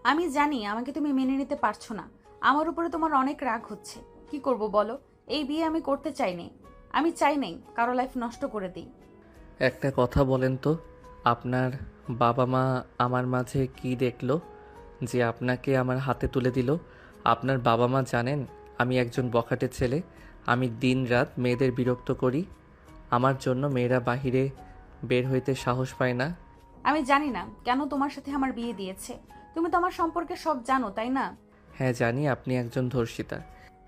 আমি জানি আমাকে তুমি মেনে নিতে পারছো না। আমার উপরে তোমার অনেক রাগ হচ্ছে। কি করব বলো? এই বিয়ে আমি করতে চাইনি। আমি চাই নাই কারো লাইফ নষ্ট করে দিই। একটা কথা বলেন তো, আপনার বাবা মা আমার মাঝে কি দেখলো যে আপনাকে আমার হাতে তুলে দিল? আপনার বাবা মা জানেন আমি একজন বখাটে ছেলে। আমি দিনরাত মেয়েদের বিরক্ত করি। আমার জন্য মেয়েরা বাহিরে বের হইতে সাহস পায় না। আমি জানি না কেন তোমার সাথে আমার বিয়ে দিয়েছে। তুমি তো আমার সম্পর্কে সব জানো, তাই না? হ্যাঁ জানি, আপনি একজন ধর্ষিতা।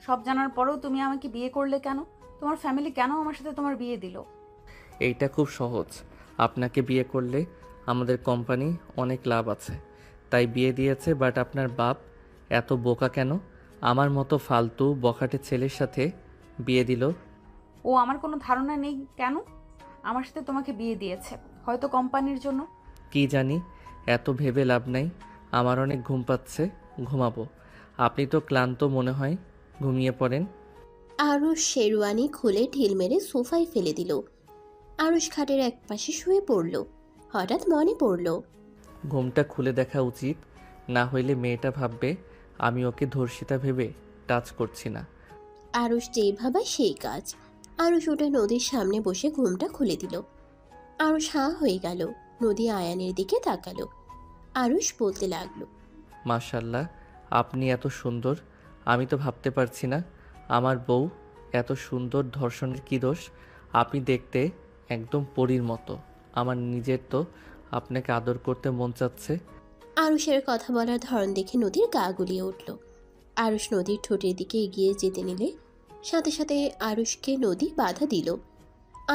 সব জানার পরেও তুমি আমাকে বিয়ে করলে কেন? তোমার ফ্যামিলি কেন আমার সাথে তোমার বিয়ে দিল? এইটা খুব সহজ। আপনাকে বিয়ে করলে আমাদের কোম্পানি অনেক লাভ আছে, তাই বিয়ে দিয়েছে। বাট আপনার বাপ এত বোকা কেন? আমার মতো ফালতু বখাটে ছেলের সাথে বিয়ে দিল। ও আমার কোনো ধারণা নেই কেন আমার সাথে তোমাকে বিয়ে দিয়েছে। হয়তো কোম্পানির জন্য। কি জানি, এত ভেবে লাভ নাই। আমার অনেক ঘুম পাচ্ছে, ঘুমাবো। আপনি তো ক্লান্ত মনে হয়, ঘুমিয়ে পড়েন। আরুষ শেরওয়ানি খুলে ঢিল মেরে সোফায় ফেলে দিল। আরুষ খাটের একপাশে শুয়ে পড়ল। হঠাৎ মনে পড়ল, ঘুমটা খুলে দেখা উচিত, না হইলে মেয়েটা ভাববে আমি ওকে ধর্ষিতা ভেবে টাচ করছি না। আরুষ যেই ভাবা সেই কাজ। আরুষ উঠে নদীর সামনে বসে ঘুমটা খুলে দিল। আরুষ হাঁ হয়ে গেল। নদী আয়ানের দিকে তাকালো। আরুষ বলতে লাগলো, মাশাল্লাহ, আপনি এত সুন্দর। আমি তো ভাবতে পারছি না আমার বউ এত সুন্দর। ধর্ষণের কী দোষ? আপনি দেখতে একদম পরীর মতো। আমার নিজের তো আপনাকে আদর করতে মন চাচ্ছে। আরুষের কথা বলার ধরন দেখে নদীর গা গুলিয়ে উঠল। আরুষ নদীর ঠোঁটের দিকে এগিয়ে যেতে নিলে সাথে সাথে আরুষকে নদী বাধা দিল।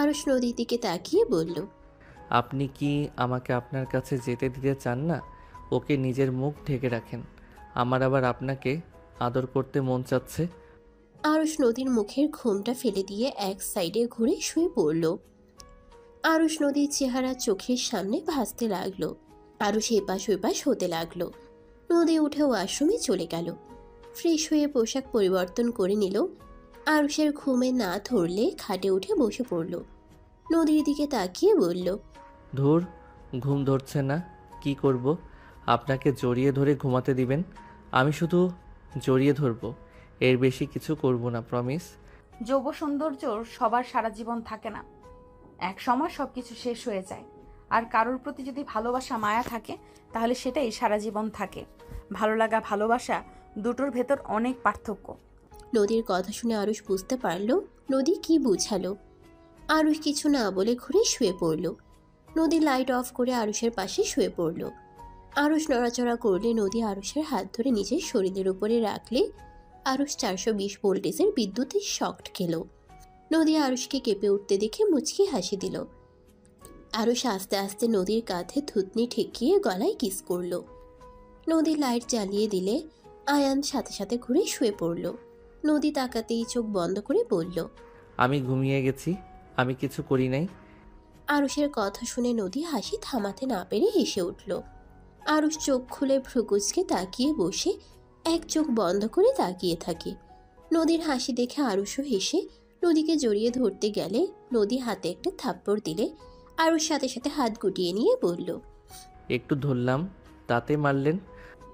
আরুষ নদীর দিকে তাকিয়ে বলল, আপনি কি আমাকে আপনার কাছে যেতে দিতে চান না? ওকে নিজের মুখ ঢেকে রাখেন। আমার আবার আপনাকে আদর করতে মন চাচ্ছে। আরুষ নদীর মুখের ঘোমটা ফেলে দিয়ে এক সাইডে ঘুরে শুয়ে পড়ল। আরুষ নদীর চেহারা চোখের সামনে ভাসতে লাগলো। আরুষ এপাশ ওপাশ হতে লাগলো। নদী উঠে ওয়াশরুমে চলে গেল। ফ্রেশ হয়ে পোশাক পরিবর্তন করে নিল। আরুষের ঘুমে না ধরলে খাটে উঠে বসে পড়ল। নদীর দিকে তাকিয়ে বলল, ধুর, ঘুম ধরছে না। কি করব? আপনাকে জড়িয়ে ধরে ঘুমাতে দিবেন? আমি শুধু জড়িয়ে ধরবো, এর বেশি কিছু করব না, প্রমিস। যৌব সৌন্দর্য সবার সারা জীবন থাকে না। এক সময় সবকিছু শেষ হয়ে যায়। আর কারোর প্রতি যদি ভালোবাসা মায়া থাকে তাহলে সেটাই সারা জীবন থাকে। ভালো লাগা ভালোবাসা দুটোর ভেতর অনেক পার্থক্য। নদীর কথা শুনে আরুষ বুঝতে পারল নদী কি বুঝালো। আরুষ কিছু না বলে ঘুরে শুয়ে পড়ল। নদী লাইট অফ করে আরুষের পাশে শুয়ে পড়ল। আরুষ নড়াচড়া করলে নদী আরুষের হাত ধরে নিজের শরীরের উপরে রাখলে আরুষ 420 ভোল্টেজের বিদ্যুতের শক খেল। নদী আরুষকে কেঁপে উঠতে দেখে মুচকি হাসি দিল। আরুষ আস্তে আস্তে নদীর কাঁধে থুতনি ঠেকিয়ে গলায় কিস করল। নদী লাইট জ্বালিয়ে দিলে আয়ান সাথে সাথে ঘুরে শুয়ে পড়ল। নদী তাকাতেই চোখ বন্ধ করে বলল, আমি ঘুমিয়ে গেছি, আমি কিছু করি নাই। আরুষের কথা শুনে নদী হাসি থামাতে না পেরে হেসে উঠল। আরুষ চোখ খুলে ভ্রুকুচকে তাকিয়ে বসে এক চোখ বন্ধ করে তাকিয়ে থাকে। নদীর হাসি দেখে আরুষও হেসে নদীকে জড়িয়ে ধরতে গেলে নদী হাতে একটা থাপ্পড় দিলে আরুষ সাথে সাথে হাত গুটিয়ে নিয়ে বলল, একটু ধরলাম, তাতে মারলেন?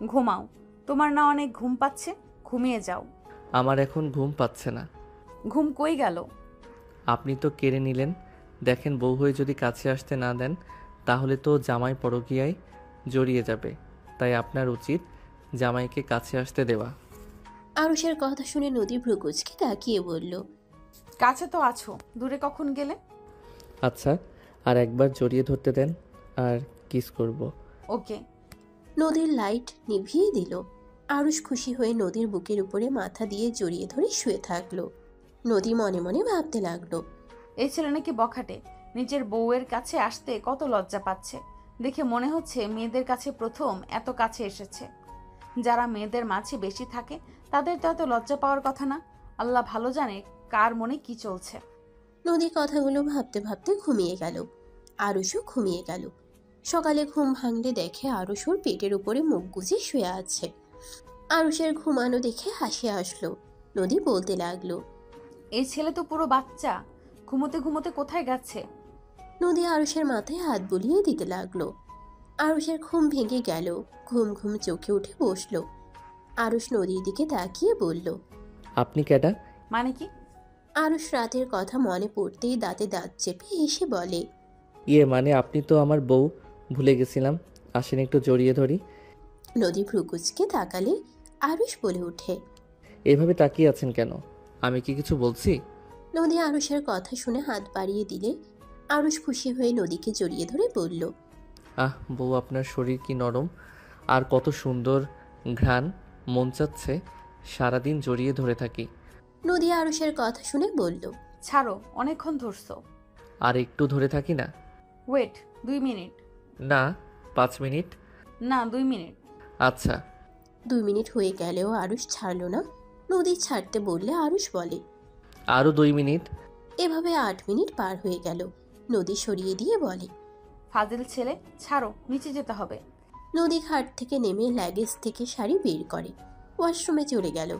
ঘুমাও। তোমার না অনেক ঘুম পাচ্ছে? ঘুমিয়ে যাও। আমার এখন ঘুম পাচ্ছে না। ঘুম কই গেল? আপনি তো কেড়ে নিলেন। দেখেন, বউ হয়ে যদি কাছে আসতে না দেন তাহলে তো জামাই পরকীয়ায় জড়িয়ে যাবে। তাই আপনার উচিত জামাইকে কাছে আসতে দেওয়া। আরুষের কথা শুনে নদী ভ্রুকুচকে তাকিয়ে বলল, কাছে তো আছো, দূরে কখন গেলে? আচ্ছা, আর একবার জড়িয়ে ধরতে দেন, আর কিস করব। ওকে। নদীর লাইট নিভিয়ে দিল। আরুষ খুশি হয়ে নদীর বুকের উপরে মাথা দিয়ে জড়িয়ে ধরে শুয়ে থাকলো। নদী মনে মনে ভাবতে লাগলো, এই ছেলে নাকি বখাটে। নিজের বউয়ের কাছে আসতে কত লজ্জা পাচ্ছে। দেখে মনে হচ্ছে মেয়েদের কাছে প্রথম এত কাছে এসেছে। যারা মেয়েদের মাঝে বেশি থাকে তাদের তো এত লজ্জা পাওয়ার কথা না। আল্লাহ ভালো জানে কার মনে কি চলছে। নদী কথাগুলো ভাবতে ভাবতে ঘুমিয়ে গেল। আরুষও ঘুমিয়ে গেল। সকালে ঘুম ভাঙলে দেখে আরুষ ওর পেটের উপরে মুখ গুজে শুয়ে আছে। আরুষের ঘুমানো দেখে হাসি আসলো। নদী বলতে লাগলো, এই ছেলে তো পুরো বাচ্চা। ঘুমোতে ঘুমোতে কোথায় গেছে? নদী আরুষের মাথায় হাত বুলিয়ে দিতে লাগলো। আরুষের ঘুম ভেঙে গেল। ঘুম ঘুম চোখে উঠে বসলো। আরুষ নদীর দিকে তাকিয়ে বলল, আপনি কেডা? মানে কি? আরুষ রাতের কথা মনে পড়তেই দাঁতে দাঁত চেপে হেসে বলে, ইয়ে মানে আপনি তো আমার বউ, ভুলে গেছিলাম। আসেন একটু জড়িয়ে ধরি। নদী ভ্রুকুচকে তাকালে আরুষ বলে ওঠে। এভাবে তাকিয়ে আছেন কেন? আমি কি কিছু বলছি? নদী আরুষের কথা শুনে হাত বাড়িয়ে দিলে আরুষ খুশি হয়ে নদীকে জড়িয়ে ধরে বলল, আহ বউ, আপনার শরীর কি নরম, আর কত সুন্দর ঘ্রাণ, মন চাচ্ছে সারাদিন জড়িয়ে ধরে থাকি। নদী আরুষের কথা শুনে বলল, ছাড়ো, অনেকক্ষণ ধরছো। আর একটু ধরে থাকি না? Wait, 2 minute. না, 5 মিনিট। না, 2 মিনিট। আচ্ছা। 2 মিনিট হয়ে গেলেও আরুষ ছাড়ল না। নদী ছাড়তে বললে আরুষ বলে, আরও 2 মিনিট। এভাবে 8 মিনিট পার হয়ে গেল। নদী সরিয়ে দিয়ে বলে, ফাজিল ছেলে, ছাড়ো, নিচে যেতে হবে। নদী খাট থেকে নেমে লাগেজ থেকে শাড়ি বের করে। ওয়াশরুমে চলে গেল।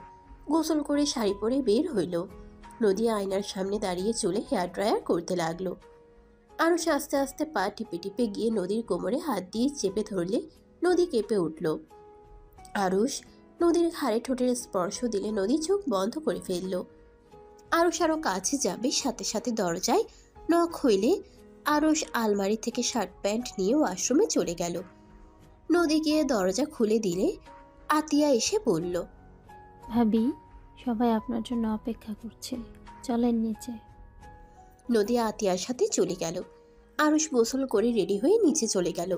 গোসল করে শাড়ি পরে বের হইল। নদী আয়নার সামনে দাঁড়িয়ে চুলে হেয়ার ড্রায়ার করতে লাগলো। আরুষ আস্তে আস্তে পা টিপে টিপে গিয়ে নদীর কোমরে হাত দিয়ে চেপে ধরলে নদী কেঁপে উঠল। আরুষ নদীর ঘাড়ে ঠোঁটের স্পর্শ দিলে নদী চোখ বন্ধ করে ফেলল। আরুষ আরো কাছে যাবে, সাথে সাথে দরজায় নখ হইলে আরুষ আলমারি থেকে শার্ট প্যান্ট নিয়ে ওয়াশরুমে চলে গেল। নদী গিয়ে দরজা খুলে দিলে আতিয়া এসে বলল, ভাবি, সবাই আপনার জন্য অপেক্ষা করছে, চলেন নিচে। নদী আতিয়ার সাথে চলে গেল। আরুষ গোসল করে রেডি হয়ে নিচে চলে গেল।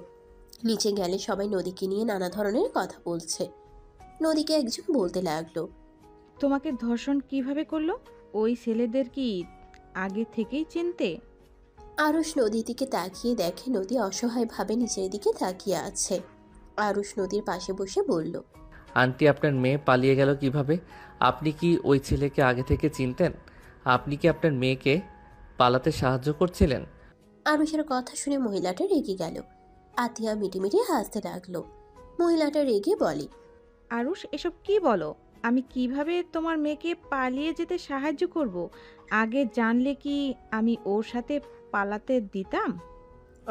নিচে গেলে সবাই নদীকে নিয়ে নানা ধরনের কথা বলছে। নদীকে একজন বলতে লাগলো, তোমাকে ধর্ষণ কিভাবে করলো? ওই ছেলেদের কি আগে থেকেই চিনতে? আরুষ নদীর দিকে তাকিয়ে দেখে নদী অসহায়ভাবে নিচের দিকে তাকিয়ে আছে। আরুষ নদীর পাশে বসে বলল, আন্টি, আপনার মেয়ে পালিয়ে গেল কিভাবে? আপনি কি ওই ছেলেকে আগে থেকে চিনতেন? আপনি কি আপনার মেয়েকে পালাতে সাহায্য করছিলেন? আরুষের কথা শুনে মহিলাটা রেগে গেল। আতিয়া মিটিমিটি হাসতে লাগলো। মহিলাটা রেগে বলে, আরুষ, এসব কি বলো? আমি কিভাবে তোমার মেয়েকে পালিয়ে যেতে সাহায্য করব? আগে জানলে কি আমি ওর সাথে পালাতে দিতাম?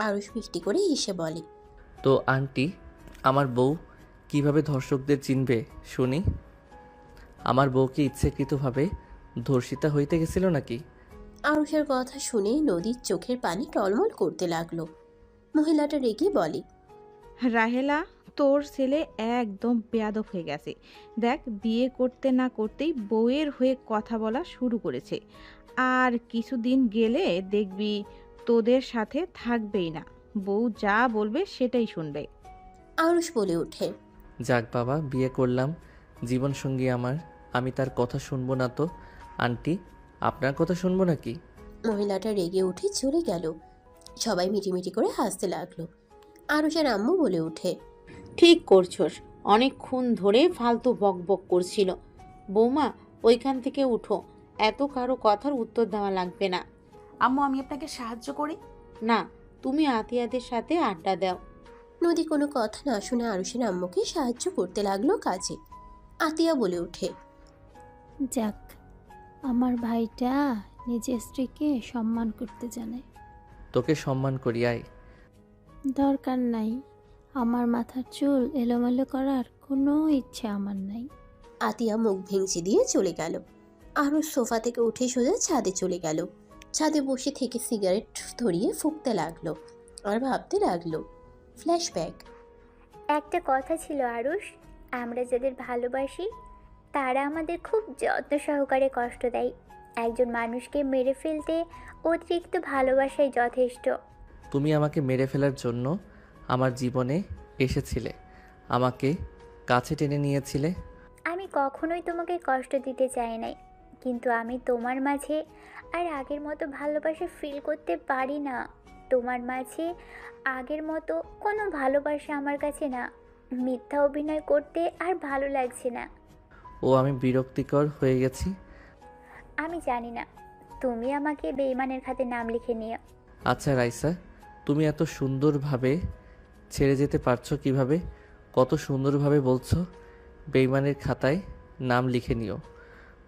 আরুষ মিষ্টি করে হেসে বলে, তো আন্টি, আমার বউ কিভাবে ধর্ষকদের চিনবে শুনি? আমার বউ কি ইচ্ছাকৃতভাবে ধর্ষিতা হইতে গেছিল নাকি? আরুষের কথা শুনে নদীর চোখের পানি টলমল করতে লাগলো। মহিলাটা রেগে বলে, রাহেলা, তোর ছেলে একদম বেয়াদব হয়ে গেছে। দেখ, বিয়ে করতে না করতেই বউয়ের হয়ে কথা বলা শুরু করেছে। আর কিছুদিন গেলে দেখবি তোদের সাথে থাকবেই না। বউ যা বলবে সেটাই শুনবে। আরুষ বলে ওঠে, যাক বাবা, বিয়ে করলাম জীবনসঙ্গী আমার, আমি তার কথা শুনবো না তো? আন্টি, আপনার কথা শুনবো নাকি? মহিলাটা রেগে উঠে চলে গেল। সবাই মিটিমিটি করে হাসতে লাগলো। আরুষের আম্মু বলে ওঠে, ঠিক করছোস, অনেকক্ষণ ধরে ফালতু বকবক করছিল। বৌমা, ওইখান থেকে উঠো, এত কারো কথার উত্তর দেওয়া লাগবে না। আম্মু, আমি আপনাকে সাহায্য করি। না, তুমি আতিয়াদের সাথে আড্ডা দাও। নদী কোনো কথা না শুনে আরুষের আম্মুকে সাহায্য করতে লাগলো কাজে। আতিয়া বলে ওঠে, যাক, আমার ভাইটা নিজের স্ত্রীকে সম্মান করতে জানে। তোকে সম্মান করি, আয়। দরকার নাই, আমার মাথার চুল এলোমেলো করার কোনো ইচ্ছে আমার নাই। আতিয়া মুখ ভেঙচি দিয়ে চলে গেল। আরুষ সোফা থেকে উঠে সোজা ছাদে চলে গেল। ছাদে বসে থেকে সিগারেট ধরিয়ে ফুঁকতে লাগলো আর ভাবতে লাগলো। ফ্ল্যাশব্যাক। একটা কথা ছিল আরুষ, আমরা যাদের ভালোবাসি তারা আমাদের খুব যত্ন সহকারে কষ্ট দেয়। একজন মানুষকে মেরে ফেলতে অতিরিক্ত ভালোবাসাই যথেষ্ট। তুমি আমাকে মেরে ফেলার জন্য আমার জীবনে এসেছিলে, আমাকে কাছে টেনে নিয়েছিলে। আমি কখনোই তোমাকে কষ্ট দিতে চাই নাই, কিন্তু আমি তোমার মাঝে আর আগের মতো ভালোবাসা ফিল করতে পারি না। তোমার মাঝে আগের মতো কোনো ভালোবাসা আমার কাছে না। মিথ্যা অভিনয় করতে আর ভালো লাগছে না। ও, আমি বিরক্তিকর হয়ে গেছি। আমি জানি না, তুমি আমাকে বেঈমানের খাতে নাম লিখে নিও। আচ্ছা রাইসা, তুমি এত সুন্দরভাবে ছেড়ে যেতে পারছো কিভাবে? কত সুন্দরভাবে বলছো বেইমানের খাতায় নাম লিখে নিও।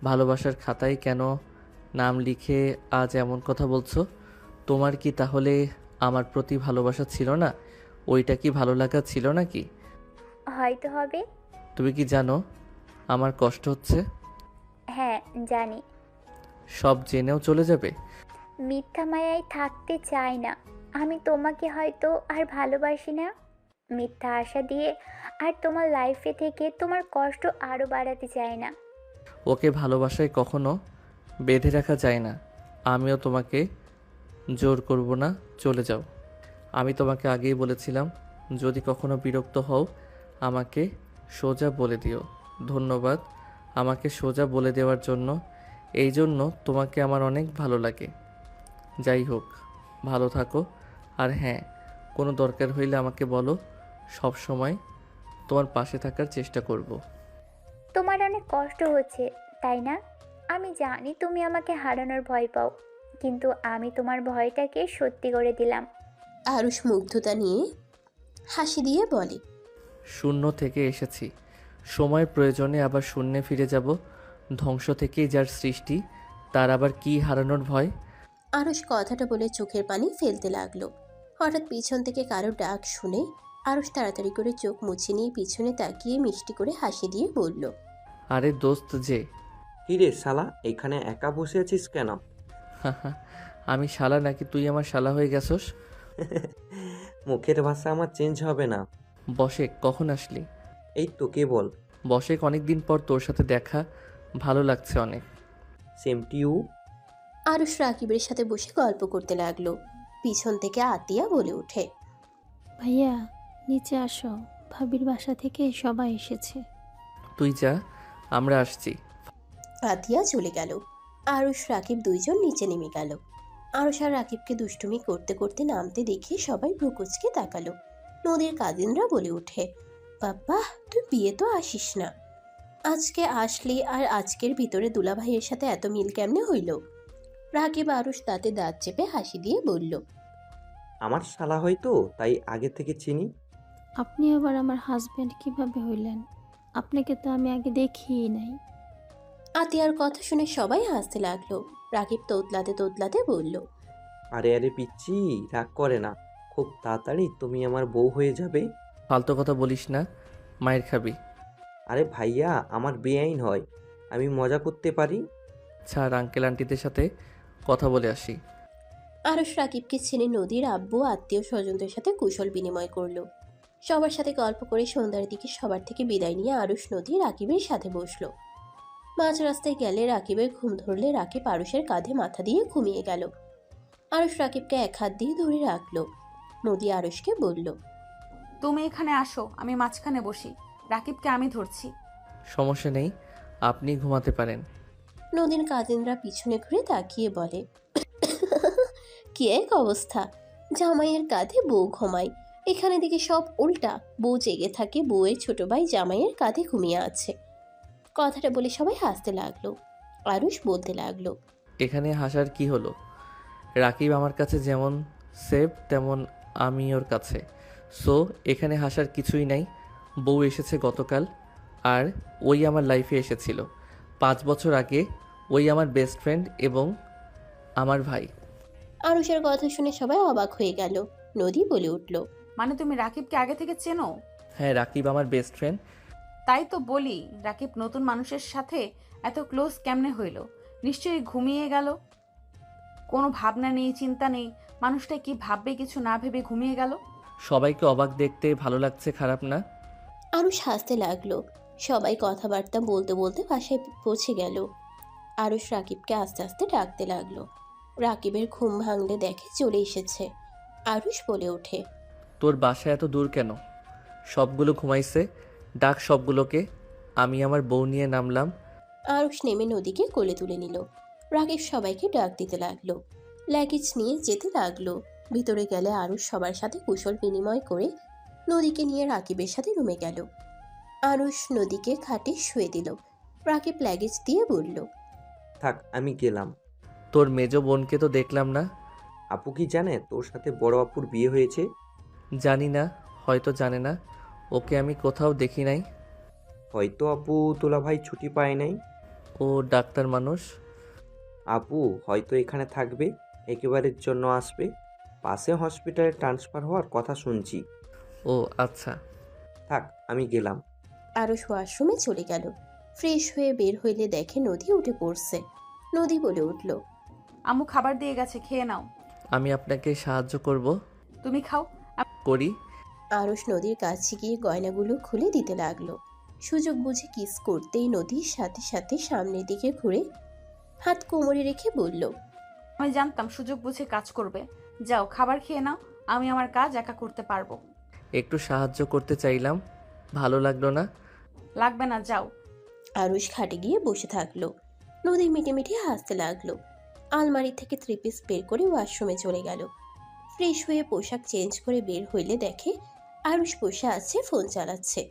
ভালোবাসার খাতায় কেন নাম লিখে আজ এমন কথা বলছো? তোমার কি তাহলে আমার প্রতি ভালোবাসা ছিল না? ওইটা কি ভালো লাগা ছিল নাকি? হয়তো হবে। তুমি কি জানো আমার কষ্ট হচ্ছে? হ্যাঁ, জানি। সব জেনেও চলে যাবে? মিথ্যা মায়ায় থাকতে চাই না। আমি তোমাকে হয়তো আর ভালোবাসি না। মিথ্যা আশা দিয়ে আর তোমার লাইফে থেকে তোমার কষ্ট আরও বাড়াতে চাই না। ওকে ভালোবাসায় কখনো বেঁধে রাখা যায় না। আমিও তোমাকে জোর করব না, চলে যাও। আমি তোমাকে আগেই বলেছিলাম, যদি কখনো বিরক্ত হও আমাকে সোজা বলে দিও। ধন্যবাদ আমাকে সোজা বলে দেওয়ার জন্য। এই জন্য তোমাকে আমার অনেক ভালো লাগে। যাই হোক, ভালো থাকো। আর হ্যাঁ, কোনো দরকার হইলে আমাকে বলো, সব সময় তোমার পাশে থাকার চেষ্টা করব। তোমার অনেক কষ্ট হচ্ছে, তাই না? আমি জানি তুমি আমাকে হারানোর ভয় পাও, কিন্তু আমি তোমার ভয়টাকে সত্যি করে দিলাম। আরুষ মুগ্ধতা নিয়ে হাসি দিয়ে বলে, শূন্য থেকে এসেছি, সময়ের প্রয়োজনে আবার শূন্যে ফিরে যাব। ধ্বংস থেকেই যার সৃষ্টি, তার আবার কি হারানোর ভয়? আরুষ কথাটা বলে চোখের পানি ফেলতে লাগলো। হঠাৎ পিছন থেকে কারো ডাক শুনে আরুষ তাড়াতাড়ি করে চোখ মুছে নিয়ে পিছনে তাকিয়ে মিষ্টি করে হাসি দিয়ে বলল, আরে দোস্ত যে। কিরে শালা, এখানে একা বসে আছিস কেন? আমি শালা নাকি তুই আমার শালা হয়ে গেছস? মুখের ভাষা আমার চেঞ্জ হবে না। বসে কখন আসলি? এই তো কেবল। বসে অনেক দিন পর তোর সাথে দেখা, ভালো লাগছে অনেক। Same to you. আরুষ রাকিবের সাথে বসে গল্প করতে লাগলো। পিছন থেকে আতিয়া বলে ওঠে, ভাইয়া নিচে আসো, ভাবির বাসা থেকে সবাই এসেছে। তুই যা, আমরা আসছি। আতিয়া চলে গেল। আরুষ রাকিব দুইজন নিচে নেমে গেল। আরুষ আর রাকিবকে দুষ্টুমি করতে করতে নামতে দেখে সবাই ভ্রুকুচকে তাকালো। নদীর কাজিনরা বলে ওঠে, বাবা তুই বিয়ে তো আসিস না, আজকে আসলি, আর আজকের ভিতরে দুলাভাইয়ের সাথে এত মিল কেমনে হইল? রাকিব আরুষ তাতে দাঁত চেপে হাসি দিয়ে বলল, আমার শালা হয়তো, তাই আগে থেকে চিনি। আপনি আবার আমার হাজবেন্ড কিভাবে হইলেন? আপনাকে তো আমি আগে দেখিই নাই। আতিয়ার কথা শুনে সবাই হাসতে লাগলো। রাকিব তোতলাতে তোতলাতে বলল, আরে আরে পিচ্ছি, রাগ করে না। খুব তাড়াতাড়ি তুমি আমার বউ হয়ে যাবে। ফালতু কথা বলিস না, মায়ের খাবি। আরে ভাইয়া, আমার বেআইন হয়, আমি মজা করতে পারি। ছাড়, আঙ্কেল আন্টিদের সাথে কথা বলে আসি। আরুষ রাকিবকে ছেড়ে নদীর আব্বু আত্মীয় স্বজনদের সাথে কুশল বিনিময় করলো। সবার সাথে গল্প করে সন্ধ্যার দিকে সবার থেকে বিদায় নিয়ে আরুষ নদী রাকিবের সাথে বসলো। মাঝ রাস্তায় গেলে রাকিবের ঘুম ধরলে রাকিব আরুষের কাঁধে মাথা দিয়ে ঘুমিয়ে গেল। আরুষ রাকিবকে এক হাত দিয়ে ধরে রাখলো। নদী আরুষকে বলল, তুমি এখানে আসো, আমি মাঝখানে বসি, রাকিবকে আমি ধরছি। সমস্যা নেই, আপনি ঘুমাতে পারেন। নদীর কাজিনরা পিছনে ঘুরে তাকিয়ে বলে, কি এক অবস্থা, জামাইয়ের কাঁধে বউ ঘুমায়, এখানে দেখে সব উল্টা, বউ জেগে থাকে, বউয়ের ছোট ভাই জামাইয়ের কাঁধে ঘুমিয়ে আছে। কথাটা বলে সবাই হাসতে লাগলো। আরুষ বলতে লাগলো, এখানে হাসার কি হলো? রাকিব আমার কাছে যেমন সেফ, তেমন আমি ওর কাছে। সো এখানে হাসার কিছুই নাই। বউ এসেছে গতকাল, আর ওই আমার লাইফে এসেছিল 5 বছর আগে। ওই আমার বেস্ট ফ্রেন্ড এবং আমার ভাই। আরুষের কথা শুনে সবাই অবাক হয়ে গেল। নদী বলে উঠল, মানে তুমি রাকিবকে আগে থেকে চেনো? হ্যাঁ, রাকিব আমার বেস্ট ফ্রেন্ড। তাই তো বলি, রাকিব নতুন মানুষের সাথে এত ক্লোজ কেমনে হইল? নিশ্চয়ই ঘুমিয়ে গেল, কোনো ভাবনা নেই, চিন্তা নেই, মানুষটা কি ভাববে কিছু না ভেবে ঘুমিয়ে গেল। সবাইকে অবাক দেখতে ভালো লাগছে, খারাপ না? আরুষ হাসতে লাগলো। সবাই কথাবার্তা বলতে বলতে বাসায় পৌঁছে গেল। আরুষ রাকিবকে আস্তে আস্তে ডাকতে লাগলো। রাকিবের ঘুম ভাঙলে দেখে চলে এসেছে। আরুষ বলে ওঠে, তোর বাসা এত দূর কেন? সবগুলো ঘুমাইছে, ডাক সবগুলোকে। আমি আমার বউ নিয়ে নামলাম। আরুষ নেমে নদীকে কোলে তুলে নিল। রাকিব সবাইকে ডাক দিতে লাগলো। লাগেজ নিয়ে যেতে লাগলো। ভিতরে গেলে আরুষ সবার সাথে কুশল বিনিময় করে নদীকে নিয়ে রাকিবের সাথে রুমে গেল। আরুষ নদীকে খাটে শুয়ে দিল। রাকিব লাগেজ দিয়ে বলল, থাক, আমি গেলাম। তোর মেজ বোনকে তো দেখলাম না। আপু কি জানে তোর সাথে বড় আপুর বিয়ে হয়েছে? জানি না, হয়তো জানে না। ওকে আমি কোথাও দেখি নাই। হয়তো আপু তোলা ভাই ছুটি পায় নাই। ও ডাক্তার মানুষ। আপু হয়তো এখানে থাকবে, একেবারের জন্য আসবে। পাশে হসপিটালে ট্রান্সফার হওয়ার কথা শুনছি। ও আচ্ছা। থাক, আমি গেলাম। আরুষ ওয়াশরুমে চলে গেল। ফ্রেশ হয়ে বের হইলে দেখে নদী উঠে পড়ছে। নদী বলে উঠল, আম্মু খাবার দিয়ে গেছে, খেয়ে নাও। আমি আপনাকে সাহায্য করব। তুমি খাও। করি। আরুষ নদীর কাছে গিয়ে গয়নাগুলো খুলে দিতে লাগলো। সুযোগ বুঝে কিস করতেই নদীর সাথে সাথে সামনের দিকে ঘুরে হাত কোমরে রেখে বলল, আমি জানতাম সুযোগ বুঝে কাজ করবে। যাও খাবার খেয়ে নাও, আমি আমার কাজ একা করতে পারবো। একটু সাহায্য করতে চাইলাম, ভালো লাগলো না। লাগবে না, যাও। আরুষ খাটে গিয়ে বসে থাকলো। নদী মিটে মিটে হাসতে লাগলো। আলমারি থেকে 3 পিস বের করে ওয়াশরুমে চলে গেল। ফ্রেশ হয়ে পোশাক চেঞ্জ করে বের হইলে দেখে আরুষ বসে আছে, ফোন চালাচ্ছে।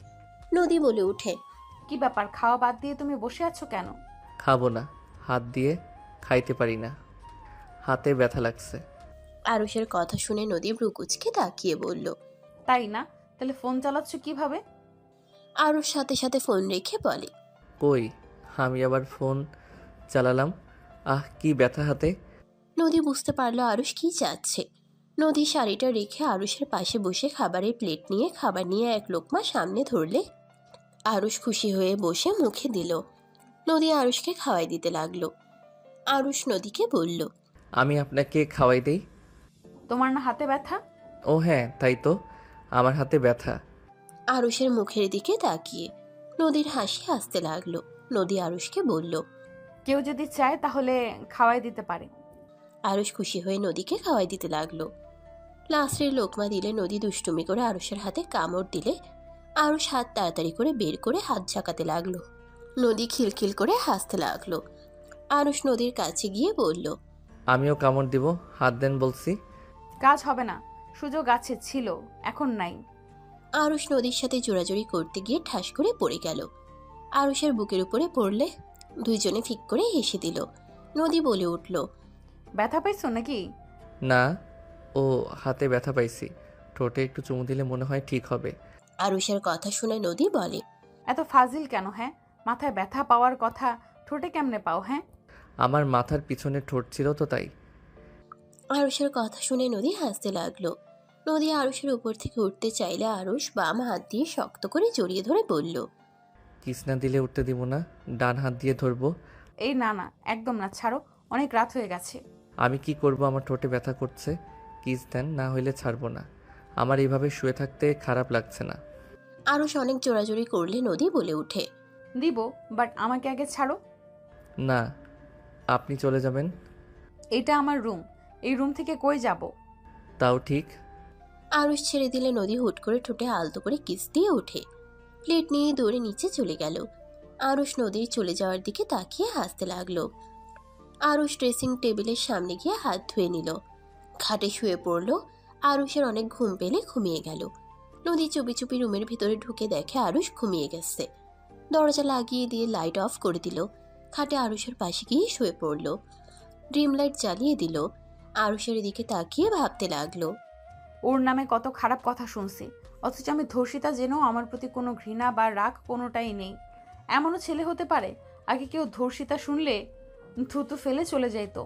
নদী বলে উঠে, কি ব্যাপার, খাওয়া বাদ দিয়ে তুমি বসে আছো কেন? খাবো না, হাত দিয়ে খাইতে পারি না, হাতে ব্যথা লাগছে। আরুষের কথা শুনে নদী ভ্রুকুচকে তাকিয়ে বলল, তাই না? তাহলে ফোন চালাচ্ছ কিভাবে? আরুষ সাথে সাথে ফোন রেখে বলে, কই, আমি আবার ফোন চালালাম? কি ব্যথা হাতে। নদী বুঝতে পারলো আরুষ কি চাচ্ছে। নদী শাড়িটা রেখে আরুষের পাশে বসে খাবারের প্লেট নিয়ে খাবার নিয়ে এক লোকমা সামনে ধরলে আরুষ খুশি হয়ে বসে মুখে দিল। নদী আরুষকে খাওয়াই দিতে লাগলো। আরুষ নদীকে বলল, আমি আপনাকে খাওয়াই দেই। তোমার না হাতে ব্যথা? ও হ্যাঁ, তাই তো, আমার হাতে ব্যথা। আরুষের মুখের দিকে তাকিয়ে নদীর হাসি আসতে লাগলো। নদী আরুষকে বলল, কেউ যদি চায় তাহলে খাওয়াই দিতে পারে। আরুষ খুশি হয়ে নদীকে খাওয়াই দিতে লাগলো। লাস্টের লোকমা দিলে নদী দুষ্টুমি করে আরুষের হাতে কামড় দিলে আরুষ হাত তাড়াতাড়ি করে বের করে হাত ঝাঁকাতে লাগলো। নদী খিলখিল করে হাসতে লাগলো। আরুষ নদীর কাছে গিয়ে বলল, আমিও কামড় দিব, হাত দেন বলছি। কাজ হবে না, সুযোগ আছে, ছিল, এখন নাই। আরুষ নদীর সাথে জোরাজুরি করতে গিয়ে ঠাস করে পড়ে গেল। আরুষের বুকের উপরে পড়লে দুইজনে ফিক করে হেসে দিল। নদী বলে উঠল, ব্যথা পাইছো নাকি? না, ও হাতে ব্যথা পাইছি, ঠোঁটে একটু চুমু দিলে মনে হয় ঠিক হবে। আরুষের কথা শুনে নদী বলে, এত ফাজিল কেন? হ্যাঁ, মাথায় ব্যথা পাওয়ার কথা ঠোঁটে কেমনে পাও? হ্যাঁ, আমার মাথার পিছনে ঠোঁট ছিল তো তাই। আরুষের কথা শুনে নদী হাসতে লাগলো। নদী আরুষের উপর থেকে উঠতে চাইলে আরুষ বাম হাত দিয়ে শক্ত করে জড়িয়ে ধরে বলল, কিস না দিলে উঠতে দিব না, ডান হাত দিয়ে ধরবো। এই না না, একদম না, ছাড়ো, অনেক রাত হয়ে গেছে। আমি কি করব, আমার ঠোঁটে ব্যথা করছে। কিস দেন, না হইলে ছাড়বো না। আমার এইভাবে শুয়ে থাকতে খারাপ লাগছে না। আরুষ অনেক জোরাজোরি করলে নদী বলে উঠে, দিব, বাট আমাকে আগে ছাড়ো। না, আপনি চলে যাবেন। এটা আমার রুম, এই রুম থেকে কই যাব? তাও ঠিক। আরুষ ছেড়ে দিলে নদী হুট করে ঠোঁটে আলতো করে কিস দিয়ে ওঠে। প্লেট নিয়ে দৌড়ে নিচে চলে গেল। আরুষ নদীর চলে যাওয়ার দিকে তাকিয়ে হাসতে লাগলো। আরুষ ড্রেসিং টেবিলের সামনে গিয়ে হাত ধুয়ে নিল। খাটে শুয়ে পড়ল। আরুষের অনেক ঘুম পেলে ঘুমিয়ে গেল। নদী চুপি চুপি রুমের ভিতরে ঢুকে দেখে আরুষ ঘুমিয়ে গেছে। দরজা লাগিয়ে দিয়ে লাইট অফ করে দিল। খাটে আরুষের পাশে গিয়ে শুয়ে পড়ল। ড্রিম লাইট জ্বালিয়ে দিল। আরুষের দিকে তাকিয়ে ভাবতে লাগলো, ওর নামে কত খারাপ কথা শুনছি, অথচ আমি ধর্ষিতা জেনেও আমার প্রতি কোনো ঘৃণা বা রাগ কোনোটাই নেই। এমনও ছেলে হতে পারে? আগে কেউ ধর্ষিতা শুনলে থুতু ফেলে চলে যেত,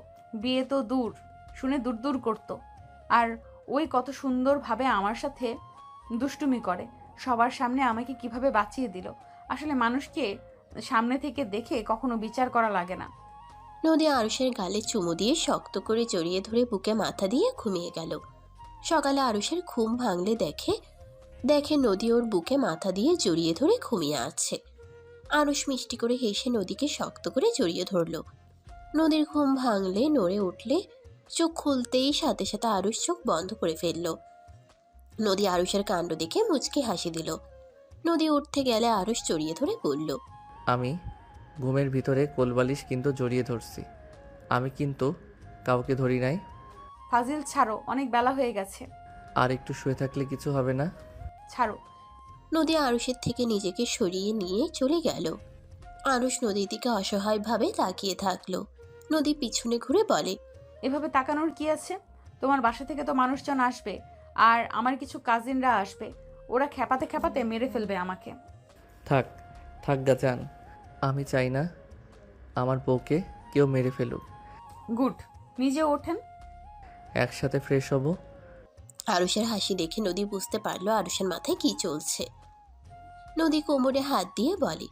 বিয়ে তো দূর, শুনে দূর দূর করতো। আর ওই কত সুন্দরভাবে আমার সাথে দুষ্টুমি করে, সবার সামনে আমাকে কিভাবে বাঁচিয়ে দিল। আসলে মানুষকে সামনে থেকে দেখে কখনো বিচার করা লাগে না। নদী আরুষের গালে চুমু দিয়ে শক্ত করে জড়িয়ে ধরে বুকে মাথা দিয়ে ঘুমিয়ে গেল। সকালে আরুষের ঘুম ভাঙলে দেখে নদী ওর বুকে মাথা দিয়ে জড়িয়ে ধরে ঘুমিয়ে আছে। আরুষ মিষ্টি করে হেসে নদীকে শক্ত করে জড়িয়ে ধরল। নদীর ঘুম ভাঙলে নড়ে উঠলে চোখ খুলতেই সাথে সাথে আরুষ চোখ বন্ধ করে ফেলল। নদী আরুষের কাণ্ড দেখে মুচকি হাসি দিল। নদী উঠতে গেলে আরুষ জড়িয়ে ধরে বলল, আমি ঘুমের ভিতরে কোলবালিশ কিন্তু জড়িয়ে ধরছি, আমি কিন্তু কাউকে ধরি নাই। ফাজিল ছাড়ো, অনেক বেলা হয়ে গেছে। আর একটু শুয়ে থাকলে কিছু হবে না? ছাড়ো। নদী আরুষের থেকে নিজেকে সরিয়ে নিয়ে চলে গেল। আরুষ নদীর দিকে অসহায়ভাবে তাকিয়ে থাকলো। নদী পিছনে ঘুরে বলে, এভাবে তাকানোর কি আছে? তোমার বাসা থেকে তো মানুষজন আসবে, আর আমার কিছু কাজিনরা আসবে, ওরা খেপাতে খেপাতে মেরে ফেলবে আমাকে। থাক থাক গা যান, আমি চাই না আমার বউকে কেউ মেরে ফেলুক। গুড, নিজে ওঠেন। একসাথে ফ্রেশ হব। আরুষের হাসি দেখে নদী বুঝতে পারলো আরুষের মাথায় কি চলছে। নদী কোমরে হাত দিয়ে বলে,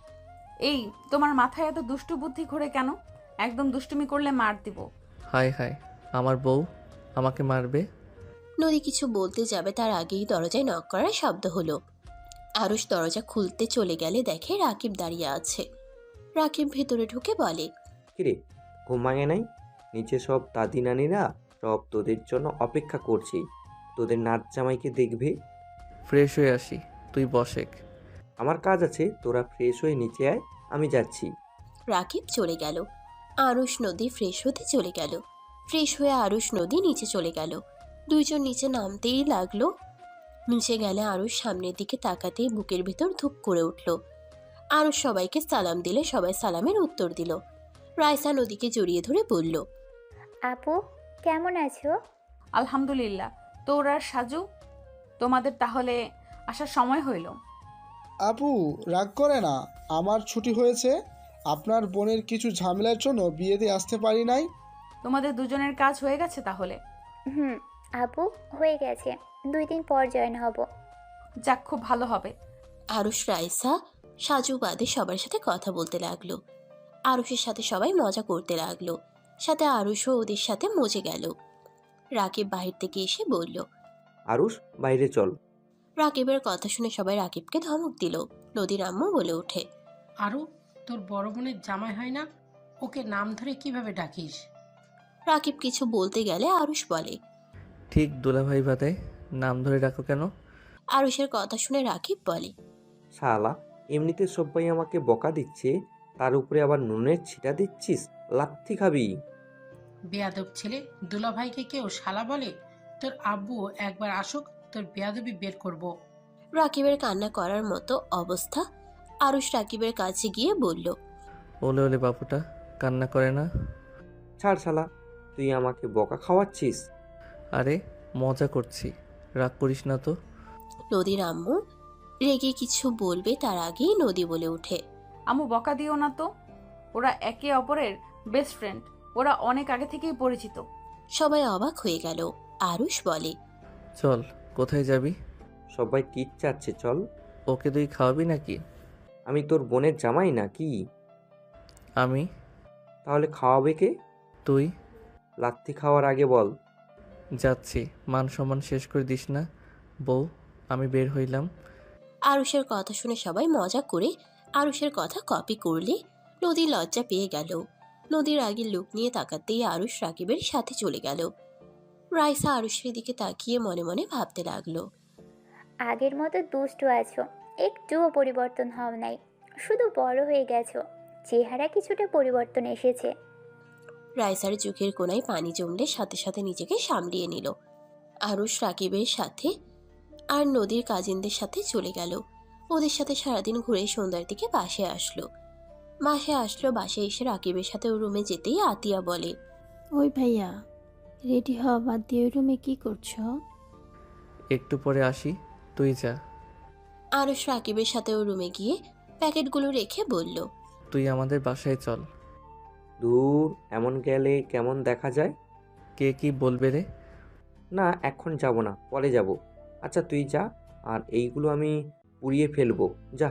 এই তোমার মাথায় এত দুষ্টু বুদ্ধি ঘোরে কেন? একদম দুষ্টুমি করলে মার দিব। হায় হায়, আমার বউ আমাকে মারবে? নদী কিছু বলতে যাবে তার আগেই দরজায় নক করার শব্দ হলো। আরুষ দরজা খুলতে চলে গেলে দেখে রাকিব দাঁড়িয়ে আছে। রাকিব ভেতরে ঢুকে বলে, কিরে, ঘুম ভাঙে নাই? নিচে সব দাদি নানিরা সব তোদের জন্য অপেক্ষা করছি, তোদের নাচ জামাইকে দেখবে। ফ্রেশ হয়ে আসি, তুই বসেক। আমার কাজ আছে, তোরা ফ্রেশ হয়ে নিচে আয়, আমি যাচ্ছি। রাকিব চলে গেল। আরুষ নদী ফ্রেশ হতে চলে গেল। ফ্রেশ হয়ে আরুষ নদী নিচে চলে গেল। দুইজন নিচে নামতেই লাগলো। নিচে গেলে আরুষ সামনের দিকে তাকাতেই বুকের ভিতর ধুপ করে উঠল। আরুষ সবাইকে সালাম দিলে সবাই সালামের উত্তর দিল। রাইসা নদীকে জড়িয়ে ধরে বলল, আপু কেমন আছো? আলহামদুলিল্লাহ। তো ওরা সাজু, তোমাদের তাহলে আসার সময় হইল। আপু রাগ করে না, আমার ছুটি হয়েছে। আপনার বোনের কিছু ঝামেলার জন্য বিয়েতে আসতে পারি নাই। তোমাদের দুজনের কাজ হয়ে গেছে তাহলে? হুম আপু, হয়ে গেছে। 2 দিন পর জয়েন হব। যাক, খুব ভালো হবে। আরুষ রাইসা সাজু বাদে সবার সাথে কথা বলতে লাগলো। আরুষের সাথে সবাই মজা করতে লাগলো। সাথে আরুষও ওদের সাথে মজে গেল। রাকিব বাহির থেকে এসে বলল, আরুষ, বাইরে চল। রাকিবের কথা শুনে সবাই রাকিবকে ধমক দিল। নদীর আম্মু বলে ওঠে, আরু, তোর বড় বোনের জামাই হয় না, ওকে নাম ধরে কিভাবে ডাকিস? রাকিব কিছু বলতে গেলে আরুষ বলে, ঠিক দুলাভাই বাদে নাম ধরে ডাকো কেন? আরুষের কথা শুনে রাকিব বলে, শালা, এমনিতে সবাই আমাকে বকা দিচ্ছে, তার উপরে আবার নুনের ছিটা দিচ্ছিস, লাথি খাবি। বেয়াদব ছেলে, দুলাভাইকে কেউ শালা বলে? তোর আব্বু একবার আসুক, তোর বেয়াদবি বের করব। রাকিবের কান্না করার মতো অবস্থা। আরুষ রাকিবের কাছে গিয়ে বলল, ওলে ওলে বাবুটা কান্না করে না। ছাড় শালা, তুই আমাকে বকা খাওয়াচ্ছিস। আরে মজা করছি, রাগ করিস না তো। নদীর আম্মু রেগে কিছু বলবে তার আগেই নদী বলে ওঠে, আম্মু বকা দিও না তো, ওরা একে অপরের বেস্ট ফ্রেন্ড, ওরা অনেক আগে থেকেই পরিচিত। সবাই অবাক হয়ে গেল। আরুষ বলে, চল, কোথায় যাবি? সবাই টিট চাচ্ছে, চল। ওকে তুই খাওয়াবি নাকি? আমি তোর বোনের জামাই না কি? আমি? তাহলে খাওয়াবে কে? তুই? লাথি খাওয়ার আগে বল। যাচ্ছি, মান সম্মান শেষ করে দিস না। বউ, আমি বের হইলাম। আরুষের কথা শুনে সবাই মজা করে আরুষের কথা কপি করলে নদী লজ্জা পেয়ে গেল। নদীর আগের লুক নিয়ে তাকাতেই আরুষ রাকিবের সাথে চলে গেল। রাইসা আরুষের দিকে তাকিয়ে মনে মনে ভাবতে লাগলো, আগের মতো দুষ্টু আছো, একটুও পরিবর্তন হও নাই, শুধু বড় হয়ে গেছো। চেহারা কিছুটা পরিবর্তন এসেছে। রাইসার চোখের কোনায় পানি জমলে সাথে সাথে নিজেকে সামলিয়ে নিল। আরুষ রাকিবের সাথে আর নদীর কাজিনদের সাথে চলে গেল। ওদের সাথে সারাদিন ঘুরে সন্ধ্যার দিকে বাসে আসলো। বাসে এসে রাকিবের সাথে ও রুমে যেতেই আতিয়া বলে, ওই ভাইয়া, রেডি হওয়া বাদ দিয়ে ওই রুমে কি করছো? একটু পরে আসি, তুই যা। আরুষ রাকিবের সাথে ও রুমে গিয়ে প্যাকেটগুলো রেখে বলল, তুই আমাদের বাসায় চল। দূর, এমন গেলে কেমন দেখা যায়? কে কি বলবে রে? না, এখন যাব না, পরে যাব। আচ্ছা তুই যা, আর এইগুলো আমি পুড়িয়ে ফেলবো, যা।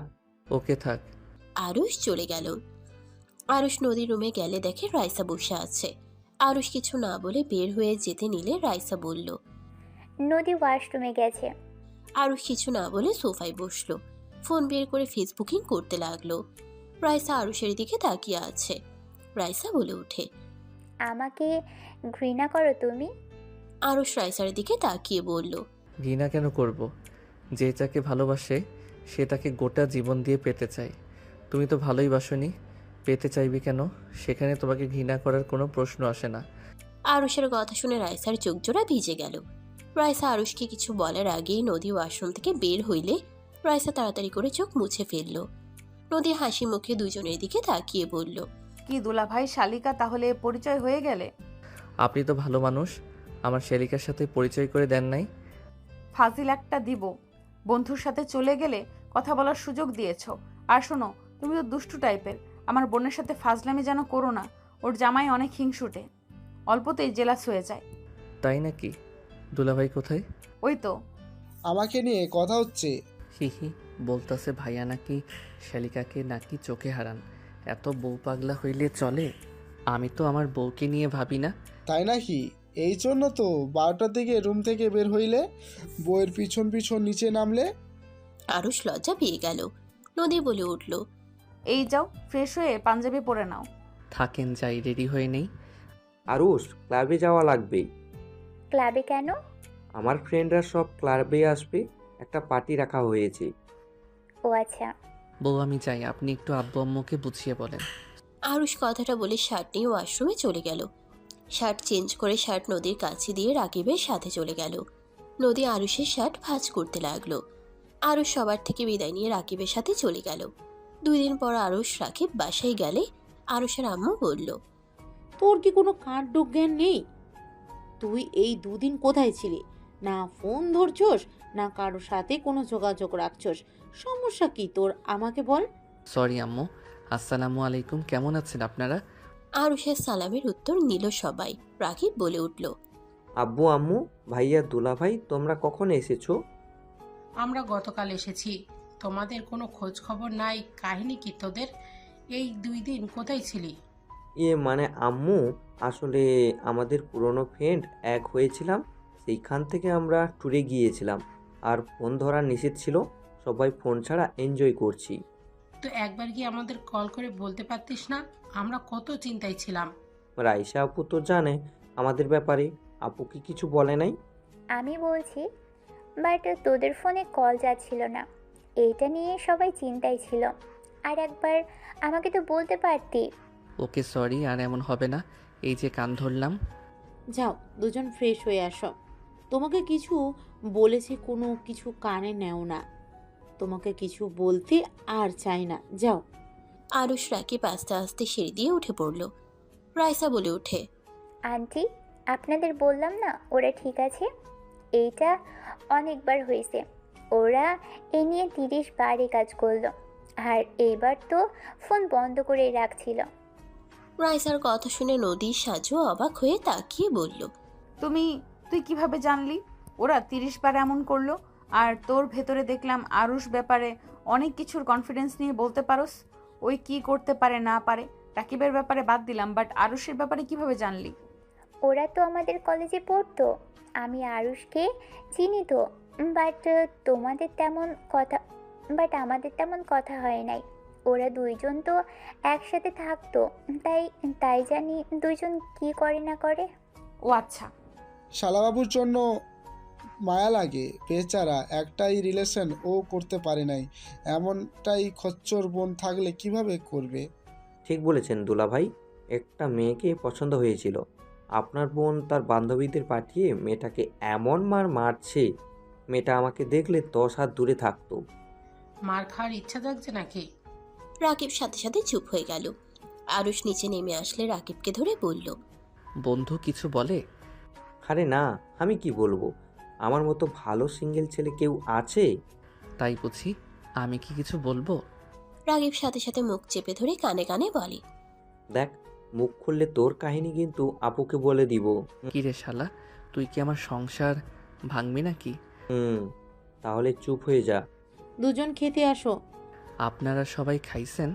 ওকে থাক। আরুষ চলে গেল। আরুষ নদীর রুমে গেলে দেখে রাইসা বসে আছে। আরুষ কিছু না বলে বের হয়ে যেতে নিলে রাইসা বলল, নদী ওয়াশরুমে গেছে। আরুষ কিছু না বলে সোফায় বসলো। ফোন বের করে ফেসবুকিং করতে লাগলো। রাইসা আরুষের দিকে তাকিয়ে আছে। রাইসা বলে ওঠে, আমাকে ঘৃণা করো তুমি? আরুষ রাইসার দিকে তাকিয়ে বলল, ঘৃণা কেন করব? যে যাকে ভালোবাসে সে তাকে গোটা জীবন দিয়ে পেতে চায়। তুমি তো ভালোই বাসনি, পেতে চাইবি কেন? সেখানে তোমাকে ঘৃণা করার কোনো প্রশ্ন আসে না। আরুষের কথা শুনে রাইসার চোখ জোড়া ভিজে গেল। রাইসা আরুষকে কিছু বলার আগেই নদী ওয়াশরুম থেকে বের হইলে রাইসা তাড়াতাড়ি করে চোখ মুছে ফেলল। নদী হাসি মুখে দুজনের দিকে তাকিয়ে বলল, কি দুলাভাই শালিকা, তাহলে পরিচয় হয়ে গেলে? আপনি তো ভালো মানুষ, আমার শেলিকার সাথে পরিচয় করে দেন নাই। ফাজিল একটা দিব, বন্ধুর সাথে চলে গেলে কথা বলার সুযোগ দিয়েছো। আর শোনো, তুমি তো দুষ্টু টাইপের, আমার বোনের সাথে ফাজলামি যেন করো না। ওর জামাই অনেক হিংসুটে, অল্পতেই জেলাস হয়ে যায়। তাই নাকি? দুলাভাই কোথায়? ওই তো। আমাকে নিয়ে কথা হচ্ছে। হি বলতেছে ভাইয়া নাকি শালিকাকে নাকি চোখে হারান। এত বউ পাগলা হইলে চলে? আমি তো আমার বউকে নিয়ে ভাবি না। তাই নাকি? এই জন্য তো 12টার দিকে রুম থেকে বের হইলে, বইয়ের পিছন পিছন নিচে নামলে। আরুষ লজ্জা পেয়ে গেল। নদী বলে উঠল, এই যাও, ফ্রেশ হয়ে পাঞ্জাবি পরে নাও। থাকেন যাই, রেডি হয়ে নেই। আরুষ, ক্লাবে যাওয়া লাগবে। ক্লাবে কেন? আমার ফ্রেন্ডরা সব ক্লাবে আসবে, একটা পার্টি রাখা হয়েছে। ও আচ্ছা। বউ আমি যাই, আপনি একটু আব্বু আম্মুকে বুঝিয়ে বলেন। আরুষ কথাটা বলে শার্ট নিয়ে ওয়াশরুমে চলে গেল। শার্ট চেঞ্জ করে শার্ট নদীর কাছে দিয়ে রাকিবের সাথে চলে গেল। নদী আরুষের শার্ট ভাঁজ করতে লাগলো। আরুষ সবার থেকে বিদায় নিয়ে রাকিবের সাথে চলে গেল। 2 দিন পর আরুষ রাকিব বাসায় গেলে আরুষের আম্মু বলল, তোর কি কোনো কাণ্ড জ্ঞান নেই? তুই এই 2 দিন কোথায় ছিলি? না ফোন ধরছস, না কারোর সাথে কোনো যোগাযোগ রাখছস। সমস্যা কি তোর আমাকে বল। সরি আম্মু। আসসালামু আলাইকুম, কেমন আছেন আপনারা? আরুষের সালামের উত্তর নিল সবাই। রাকিব বলে উঠল, আব্বু আম্মু, ভাইয়া দুলাভাই, তোমরা কখন এসেছো? আমরা গতকাল এসেছি। তোমাদের কোনো খোঁজ খবর নাই। কাহিনী কি তোদের? এই 2 দিন কোথায় ছিলি? মানে আম্মু, আসলে আমাদের পুরনো ফ্রেন্ড এক হয়েছিলাম, সেইখান থেকে আমরা ট্যুরে গিয়েছিলাম। আর ফোন ধরা নিষেধ ছিল, সবাই ফোন ছাড়া এনজয় করছি। তো একবার কি আমাদের কল করে বলতে পারতিস না? আমরা কত চিন্তায় ছিলাম। রাইসা আপু তো জানে আমাদের ব্যাপারে, আপু কি কিছু বলে নাই? আমি বলছি, বাট তোদের ফোনে কল যাচ্ছিল না, এইটা নিয়ে সবাই চিন্তায় ছিল। আর একবার আমাকে তো বলতে পারতি। ওকে সরি, আর এমন হবে না। এই যে কান ধরলাম। যাও, দুজন ফ্রেশ হয়ে আসো। তোমাকে কিছু বলেছে, কোনো কিছু কানে নেও না। তোমাকে কিছু বলতে আর চাই না, যাও। আরুষ রাকিব আস্তে আস্তে সিঁড়ি দিয়ে উঠে পড়ল। রাইসা বলে ওঠে, আন্টি, আপনাদের বললাম না ওরা ঠিক আছে? এইটা অনেকবার হয়েছে। ওরা এ নিয়ে 30 বারে কাজ করলো, আর এইবার তো ফোন বন্ধ করেই রাখছিল। রাইসার কথা শুনে নদীর সাজু অবাক হয়ে তাকিয়ে বলল, তুই কিভাবে জানলি ওরা 30 বার এমন করলো? আর তোর ভেতরে দেখলাম আরুষ ব্যাপারে অনেক কিছুর কনফিডেন্স নিয়ে বলতে পারোস। ওই কি করতে পারে না পারে, রাকিবের ব্যাপারে বাদ দিলাম, বাট আরুষের ব্যাপারে কিভাবে জানলি? ওরা তো আমাদের কলেজে পড়তো, আমি আরুষকে চিনি তো। বাট আমাদের তেমন কথা হয় নাই। ওরা দুইজন তো একসাথে থাকতো, তাই জানি দুইজন কি করে না করে। ও আচ্ছা। শালাবাবুর জন্য মায়া লাগে, বেচারা, একটাই রিলেশন ও করতে পারে নাই। এমনটাই খচ্চর বোন থাকলে কিভাবে করবে? ঠিক বলেছেন দুলাভাই, একটা মেয়েকে পছন্দ হয়েছিল। আপনার বোন তার বান্ধবীদের পাঠিয়ে মেয়েটাকে এমন মারছে, মেয়েটা আমাকে দেখলে 10 হাত দূরে থাকতো। মার খাওয়ার ইচ্ছা থাকছে নাকি? রাকিব সাথে সাথে চুপ হয়ে গেল। আরুষ নিচে নেমে আসলে রাকিবকে ধরে বলল, বন্ধু কিছু বলে? আরে না, আমি কি বলবো, আমার মতো ভালো সিঙ্গেল ছেলে কেউ আছে? তাই বুঝি, আমি কি কিছু বলবো? রাকিব সাথে সাথে মুখ চেপে ধরে কানে কানে বলে, দেখ, মুখ খুললে তোর কাহিনী কিন্তু আপুকে বলে দিব। কি রে শালা, তুই কি আমার সংসার ভাঙবি নাকি? তাহলে চুপ হয়ে যা। দুজন খেতে আসো। আপনারা সবাই খাইছেন?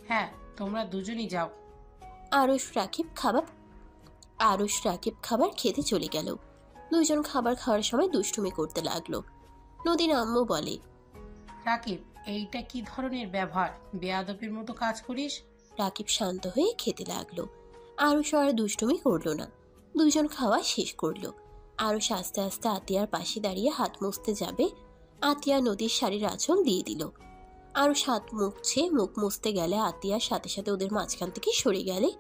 হ্যাঁ, তোমরা দুজনই যাও। আরুষ রাকিব খাবার খেতে চলে গেল। দুইজন খাবার খাওয়ার সময় দুষ্টুমি করতে লাগলো। নদীর আম্মু বলে, রাকিব, এইটা কি ধরনের ব্যবহার? বেয়াদবির মতো কাজ করিস। রাকিব শান্ত হয়ে খেতে লাগলো। আরুষ আর দুষ্টুমি করলো না। দুইজন খাওয়া শেষ করলো। আরুষ আস্তে আস্তে আতিয়ার পাশে দাঁড়িয়ে হাত মুছতে যাবে, আতিয়া নদীর শাড়ির আঁচল দিয়ে দিল। আরুষ হাত মুখ মুছতে গেলে আতিয়ার সাথে সাথে ওদের মাঝখান থেকে সরে গেলে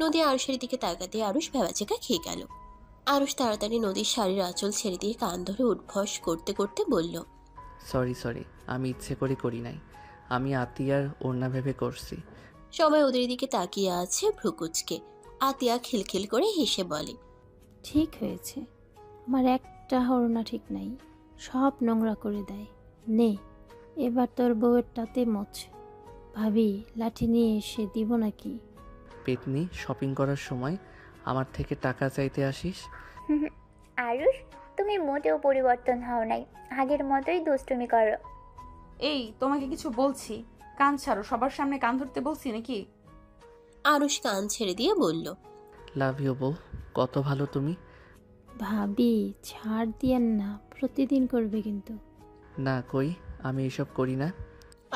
নদী আরুষের দিকে তাকাতে আরুষ ভেবাচেকা খেয়ে গেল। আরুষ তাড়াতাড়ি নদীর শাড়ির আঁচল ছেড়ে দিয়ে কান ধরে উদ্ভস করতে করতে বলল, সরি, আমি ইচ্ছে করে করি নাই, আমি আতিয়ার ওড়না ভেবে করছি। সবাই ওদের দিকে তাকিয়ে আছে ভ্রুকুচকে। আতিয়া খিলখিল করে হেসে বলে, ঠিক হয়েছে, আমার একটা হরনা ঠিক নাই, সব নোংরা করে দেয়। নে, এবার তোর বউয়েরটাতে মোচ। ভাবি, লাঠি নিয়ে এসে দিব নাকি? পেতনি, শপিং করার সময় আমার থেকে টাকা চাইতে আসিস? আরুষ, তুমি মোটেও পরিবর্তন হও নাই, আগের মতোই দুষ্টুমি করো। এই তোমাকে কিছু বলছি, কান ছাড়ো। সবার সামনে কান ধরতে বলছি নাকি? আরুষ কান ছেড়ে দিয়ে বলল। লাভ ইউ বউ, কত ভালো তুমি। ভাবি ছাড় দিয়েন না, প্রতিদিন করবে কিন্তু। না কই, আমি এসব করি না।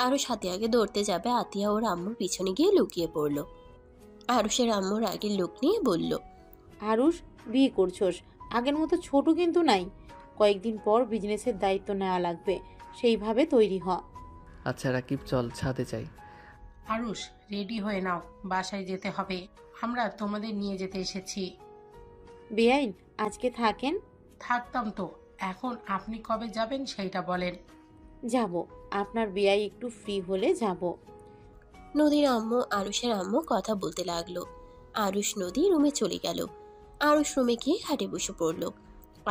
আরুষ হাতে আগে দৌড়তে যাবে, আতিয়া ওর আম্মুর পিছনে গিয়ে লুকিয়ে পড়ল। আরুষের আম্মুর আগের লোক নিয়ে বলল। আরুষ, বিয়ে করছোস, আগের মতো ছোট কিন্তু নাই। কয়েকদিন পর বিজনেসের দায়িত্ব নেওয়া লাগবে, সেইভাবে তৈরি হ। আচ্ছা রাকিব, চল ছাদে যাই। আরুষ, রেডি হয়ে নাও, বাসায় যেতে হবে। আমরা তোমাদের নিয়ে যেতে এসেছি। বেআইন, আজকে থাকেন। থাকতাম তো, এখন আপনি কবে যাবেন সেইটা বলেন। যাব, আপনার বেআই একটু ফ্রি হলে যাব। নদীর আম্মু আরুষের আম্মু কথা বলতে লাগলো। আরুষ নদী রুমে চলে গেল। আরুষ রুমে গিয়ে খাটে বসে পড়ল।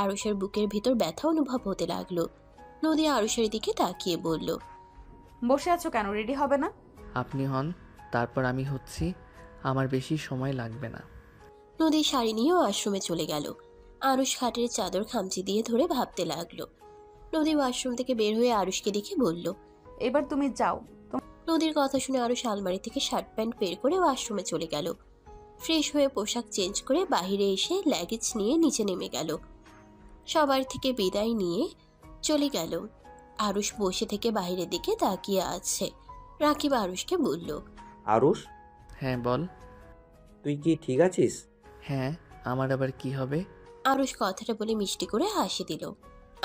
আরুষের বুকের ভিতর ব্যথা অনুভব হতে লাগলো। নদী আরুষের দিকে তাকিয়ে বলল। বসে আছো কেন? রেডি হবে না? আপনি হন, তারপর আমি হচ্ছি। আমার বেশি সময় লাগবে না। নদী শাড়ি নিয়ে ওয়াশরুমে চলে গেল। আরুষ খাটের চাদর খামচি দিয়ে ধরে ভাবতে লাগলো। নদী ওয়াশরুম থেকে বের হয়ে আরুষকে দেখে বলল। এবার তুমি যাও। নদীর কথা শুনে আরুষ আলমারি থেকে শার্ট প্যান্ট বের করে ওয়াশরুমে চলে গেল। ফ্রেশ হয়ে পোশাক চেঞ্জ করে বাইরে এসে লাগেজ নিয়ে নিচে নেমে গেল। সবার থেকে বিদায় নিয়ে চলে গেল। আরুষ বসে থেকে বাইরের দিকে তাকিয়ে আছে। রাকিব আরুষকে বলল। আরুষ, হ্যাঁ বল। তুই কি ঠিক আছিস? হ্যাঁ, আমার আবার কি হবে? আরুষ কথাটা বলে মিষ্টি করে হাসি দিল।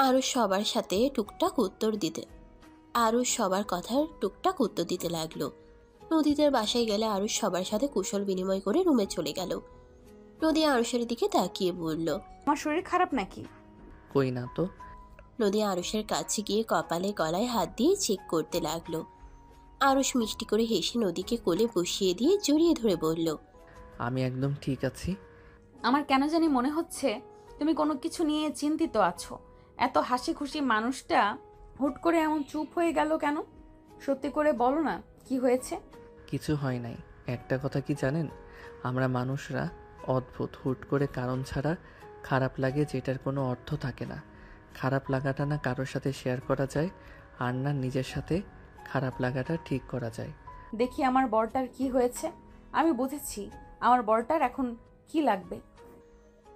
আরুষ সবার সাথে টুকটাক উত্তর দিতে আরুষ সবার কথার টুকটাক উত্তর দিতে লাগলো। নদীদের বাসায় গেলে আরুষ সবার সাথে কুশল বিনিময় করে রুমে চলে গেল। নদী আরুষের দিকে তাকিয়ে বলল। আমার শরীর খারাপ নাকি? কই না তো। নদী আরুষের কাছে গিয়ে কপালে গলায় হাত দিয়ে চেক করতে লাগলো। আরুষ মিষ্টি করে হেসে নদীকে কোলে বসিয়ে দিয়ে জড়িয়ে ধরে বলল। আমি একদম ঠিক আছি। আমার কেন জানি মনে হচ্ছে তুমি কোনো কিছু নিয়ে চিন্তিত আছো। এত হাসি খুশি মানুষটা হুট করে এমন চুপ হয়ে গেল কেন? সত্যি করে বলো না, কি হয়েছে? কিছু হয় নাই। একটা কথা কি জানেন, আমরা মানুষরা অদ্ভুত, হুট করে কারণ ছাড়া খারাপ লাগে যেটার কোনো অর্থ থাকে না। খারাপ লাগাটা না কারোর সাথে শেয়ার করা যায়, আর না নিজের সাথে খারাপ লাগাটা ঠিক করা যায়। দেখি আমার বরটার কি হয়েছে। আমি বুঝেছি আমার বরটার এখন কি লাগবে।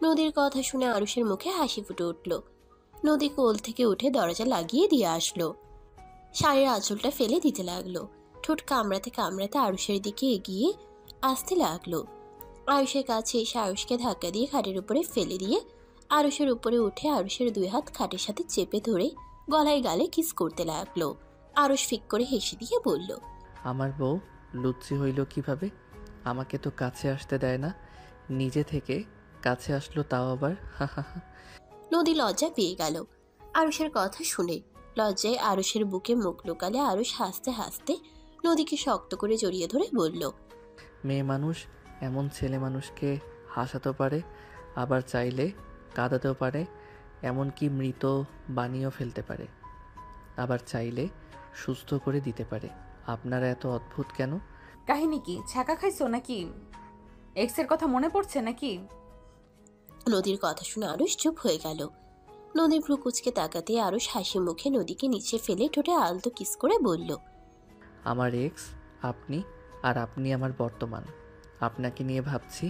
নদীর কথা শুনে আরুষের মুখে হাসি ফুটে উঠল। নদী কোল থেকে উঠে দরজা লাগিয়ে দিয়ে আসলো। শাড়ির আঁচলটা ফেলে দিতে লাগলো। ঠোঁট কামড়াতে কামড়াতে আরুষের দিকে এগিয়ে আসতে লাগলো। আরুষের কাছে এসে আরুষকে ধাক্কা দিয়ে খাটের উপরে ফেলে দিয়ে আরুষের উপরে উঠে আরুষের দুই হাত খাটের সাথে চেপে ধরে গলায় গালে কিস করতে লাগলো। আরুষ ফিক করে হেসে দিয়ে বলল। আমার বউ লুচ্চি হইল কিভাবে? আমাকে তো কাছে আসতে দেয় না, নিজে থেকে কাছে আসলো, তাও আবার হাহাহা। নদী লজ্জা পেয়ে গেল আরুষের কথা শুনে। লজ্জায় আরুষের বুকে মুখ লুকালে আরুষ হাসতে হাসতে নদীকে শক্ত করে জড়িয়ে ধরে বলল। মেয়ে মানুষ এমন ছেলে মানুষকে হাসাতেও পারে, আবার চাইলে কাঁদাতেও পারে, এমনকি মৃত বানিয়েও ফেলতে পারে, আবার চাইলে সুস্থ করে দিতে পারে। আপনারা এত অদ্ভুত কেন? কাহিনী কি? ছ্যাঁকা খাইছো নাকি? এক্সের কথা মনে পড়ছে নাকি? নদীর কথা শুনে আরুষ চুপ হয়ে গেল। নদীর ভ্রু কুচকে তাকাতে আরুষ হাসি মুখে নদীকে নিচে ফেলে ঠোঁটে আলতো কিস করে বলল। আমার এক্স আপনি, আর আপনি আমার বর্তমান। আপনাকে নিয়ে ভাবছি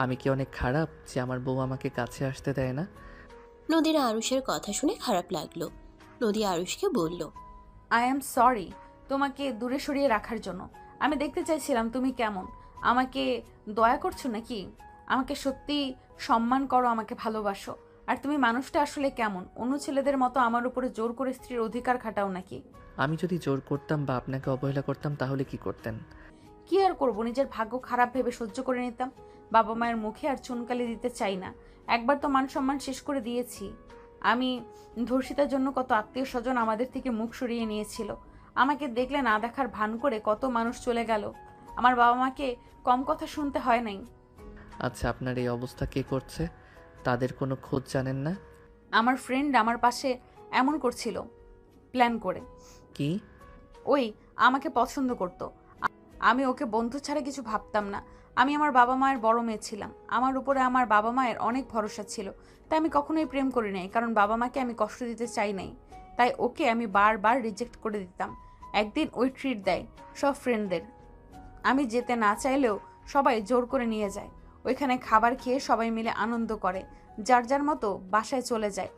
আমি কি অনেক খারাপ যে আমার বউ আমাকে কাছে আসতে দেয় না? নদীর আরুষের কথা শুনে খারাপ লাগলো। নদী আরুষকে বলল। আই অ্যাম সরি তোমাকে দূরে সরিয়ে রাখার জন্য। আমি দেখতে চাইছিলাম তুমি কেমন। আমাকে দয়া করছো নাকি? আমাকে সত্যি সম্মান করো, আমাকে ভালোবাসো। আর তুমি মানুষটা আসলে কেমন? অন্য ছেলেদের মতো আমার উপরে জোর করে স্ত্রীর অধিকার খাটাও নাকি? আমি যদি জোর করতাম বা আপনাকে অবহেলা করতাম তাহলে কি করতেন? কি আর করবো, নিজের ভাগ্য খারাপ ভেবে সহ্য করে নিতাম। বাবা মায়ের মুখে আর চুনকালি দিতে চাই না। একবার তো মান সম্মান শেষ করে দিয়েছি। আমি ধর্ষিতার জন্য কত আত্মীয় স্বজন আমাদের থেকে মুখ সরিয়ে নিয়েছিল। আমাকে দেখলে না দেখার ভান করে কত মানুষ চলে গেল। আমার বাবা মাকে কম কথা শুনতে হয় নাই। আচ্ছা, আপনার এই অবস্থা কে করছে? তাদের কোনো খোঁজ জানেন না? আমার ফ্রেন্ড আমার পাশে এমন করছিল প্ল্যান করে। কি? ওই আমাকে পছন্দ করত। আমি ওকে বন্ধু ছাড়া কিছু ভাবতাম না। আমি আমার বাবা মায়ের বড় মেয়ে ছিলাম। আমার উপরে আমার বাবা মায়ের অনেক ভরসা ছিল। তাই আমি কখনোই প্রেম করি নাই, কারণ বাবা মাকে আমি কষ্ট দিতে চাই নাই। তাই ওকে আমি বারবার রিজেক্ট করে দিতাম। একদিন ওই ট্রিট দেয় সব ফ্রেন্ডদের। আমি যেতে না চাইলেও সবাই জোর করে নিয়ে যায়। ওইখানে খাবার খেয়ে সবাই মিলে আনন্দ করে, যার যার মতো বাসায় চলে যায়।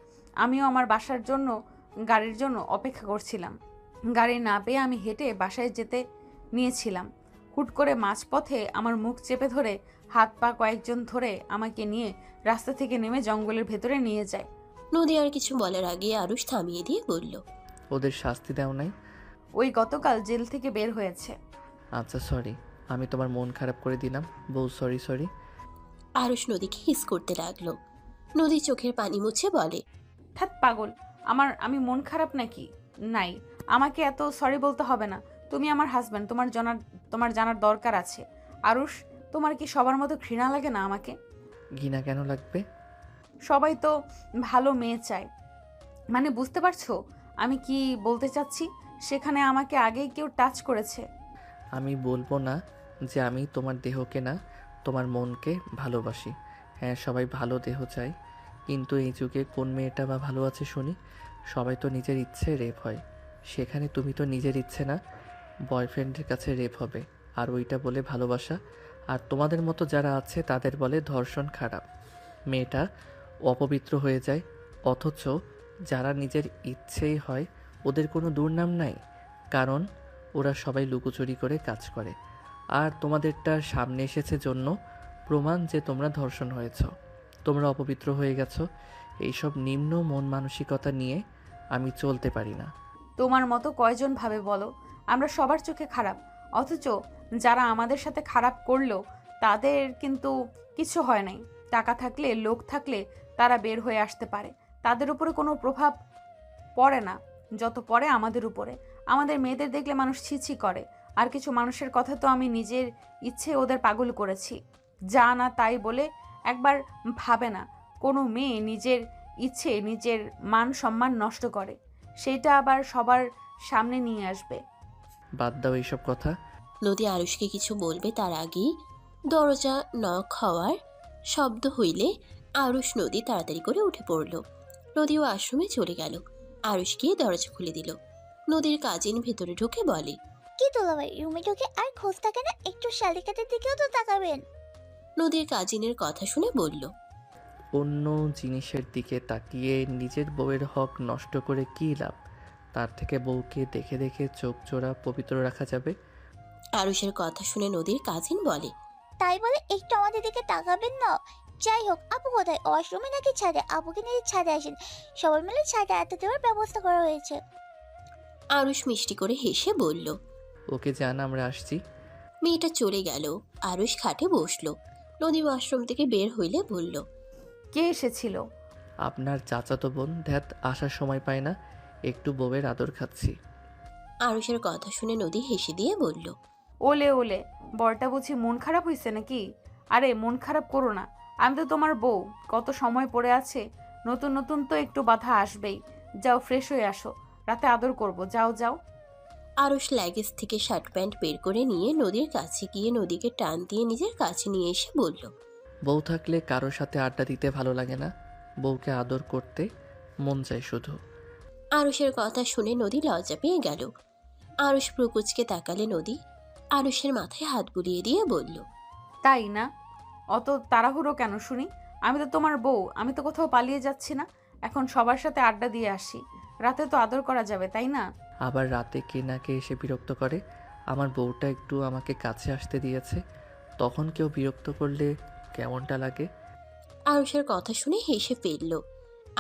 আমিও আমার বাসার জন্য গাড়ির জন্য অপেক্ষা করছিলাম। গাড়ি না পেয়ে আমি হেঁটে বাসায় যেতে নিয়েছিলাম। হুট করে মাঝপথে আমার মুখ চেপে ধরে হাত পা কয়েকজন ধরে আমাকে নিয়ে রাস্তা থেকে নেমে জঙ্গলের ভেতরে নিয়ে যায়। নদী আর কিছু বলার আগে আরুষ থামিয়ে দিয়ে বলল, ওদের শাস্তি দাও নাই? ওই গতকাল জেল থেকে বের হয়েছে। আচ্ছা সরি, আমি তোমার মন খারাপ করে দিলাম বউ, সরি সরি। আরুষ নদীকে হিস করতে লাগলো। নদী চোখের পানি মুছে বলে, থাক পাগল, আমি মন খারাপ নাকি? নাই, আমাকে এত সরি বলতে হবে না। তুমি আমার হাজব্যান্ড, তোমার জানার দরকার আছে। আরুষ, তোমার কি সবার মতো ঘৃণা লাগে না আমাকে? ঘৃণা কেন লাগবে? সবাই তো ভালো মেয়ে চায়। মানে বুঝতে পারছো আমি কি বলতে চাচ্ছি? সেখানে আমাকে আগেই কেউ টাচ করেছে। আমি বলবো না যে আমি তোমার দেহকে না, তোমার মনকে ভালোবাসি। হ্যাঁ, সবাই ভালো দেহ চায়, কিন্তু এই যুগে কোন মেয়েটা বা ভালো আছে শুনি? সবাই তো নিজের ইচ্ছে রেপ হয়। সেখানে তুমি তো নিজের ইচ্ছে না, বয়ফ্রেন্ডের কাছে রেপ হবে, আর ওইটা বলে ভালোবাসা? আর তোমাদের মতো যারা আছে তাদের বলে ধর্ষণ খারাপ। মেয়েটা অপবিত্র হয়ে যায়। অথচ যারা নিজের ইচ্ছেই হয় ওদের কোনো দুর্নাম নাই, কারণ ওরা সবাই লুকোচুরি করে কাজ করে। আর তোমাদেরটা সামনে এসেছে জন্য প্রমাণ যে তোমরা ধর্ষণ হয়েছ, তোমরা অপবিত্র হয়ে গেছো। এইসব নিম্ন মন মানসিকতা নিয়ে আমি চলতে পারি না। তোমার মতো কয়জন ভাবে বলো? আমরা সবার চোখে খারাপ, অথচ যারা আমাদের সাথে খারাপ করলো তাদের কিন্তু কিছু হয় নাই। টাকা থাকলে, লোক থাকলে তারা বের হয়ে আসতে পারে। তাদের উপরে কোনো প্রভাব পড়ে না যত পড়ে আমাদের উপরে। আমাদের মেয়েদের দেখলে মানুষ ছিছি করে। আর কিছু মানুষের কথা তো আমি নিজের ইচ্ছে ওদের পাগল করেছি। যা না তাই বলে একবার ভাবে না। কোনো মেয়ে নিজের ইচ্ছে নিজের মান সম্মান নষ্ট করে, সেটা আবার সবার সামনে নিয়ে আসবে। বাদ দাও এইসব কথা। নদী আরুষকে কিছু বলবে তার আগেই দরজা নক হওয়ার শব্দ হইলে আরুষ নদী তাড়াতাড়ি করে উঠে পড়ল। নদীও আশ্রমে চলে গেল। আরুষ গিয়ে দরজা খুলে দিল। নদীর কাজিন ভেতরে ঢুকে বলে, কি দুলাভাই, রুমে ঢুকে আর খোঁজ থাকে না? একটু শালিকাদের দিকেও তো তাকাবেন। নদীর কাজিনের কথা শুনে বলল, অন্য জিনিসের দিকে তাকিয়ে নিজের বউয়ের হক নষ্ট করে কী লাভ? তার থেকে বউকে দেখে দেখে চোখ জোড়া পবিত্র রাখা যাবে। আরুষের কথা শুনে নদীর কাজিন বলে, তাই বলে একটু আমাদের দিকে তাকাবেন না? যাই হোক, আপু কোথায়? ওয়াশরুমে নাকি ছাদে? আপুকে নিয়ে ছাদে আসেন, সবাই মিলে ছাদে আড্ডা দেওয়ার ব্যবস্থা করা হয়েছে। আরুষ মিষ্টি করে হেসে বলল, ওকে জান, আমরা আসছি। মেয়েটা চলে গেল। আরুষ খাটে বসলো। নদী ওয়াশরুম থেকে বের হইলে বলল, কে এসেছিল? আপনার চাচাতো বোন। ধ্যাত, আসার সময় পায় না, একটু বউয়ের আদর খাচ্ছি। আরুষের কথা শুনে নদী হেসে দিয়ে বলল, ওলে ওলে, বরটা বুঝি মন খারাপ হয়েছে নাকি? আরে মন খারাপ করো না, আমি তো তোমার বউ। কত সময় পড়ে আছে, নতুন নতুন তো একটু বাধা আসবেই। যাও ফ্রেশ হয়ে আসো, রাতে আদর করব। যাও যাও। আরুষ লাগেজ থেকে শার্ট প্যান্ট বের করে নিয়ে নদীর কাছে গিয়ে নদীকে টান দিয়ে নিজের কাছে নিয়ে এসে বলল, বউ থাকলে কারোর সাথে আড্ডা দিতে ভালো লাগে না, বউকে আদর করতে মন চায় শুধু। আরুষের কথা শুনে নদী লজ্জা পেয়ে গেল। আরুষ প্রকুচকে তাকালে নদী আরুষের মাথায় হাত বুলিয়ে দিয়ে বলল, তাই না? অত তাড়াহুড়ো কেন শুনি? আমি তো তোমার বউ, আমি তো কোথাও পালিয়ে যাচ্ছি না। এখন সবার সাথে আড্ডা দিয়ে আসি, রাতে তো আদর করা যাবে, তাই না? আবার রাতে কে না কে এসে বিরক্ত করে। আমার বউটা একটু আমাকে কাছে আসতে দিয়েছে, তখন কেউ বিরক্ত করলে কেমনটা লাগে? আরুষের কথা শুনে হেসে ফেলল।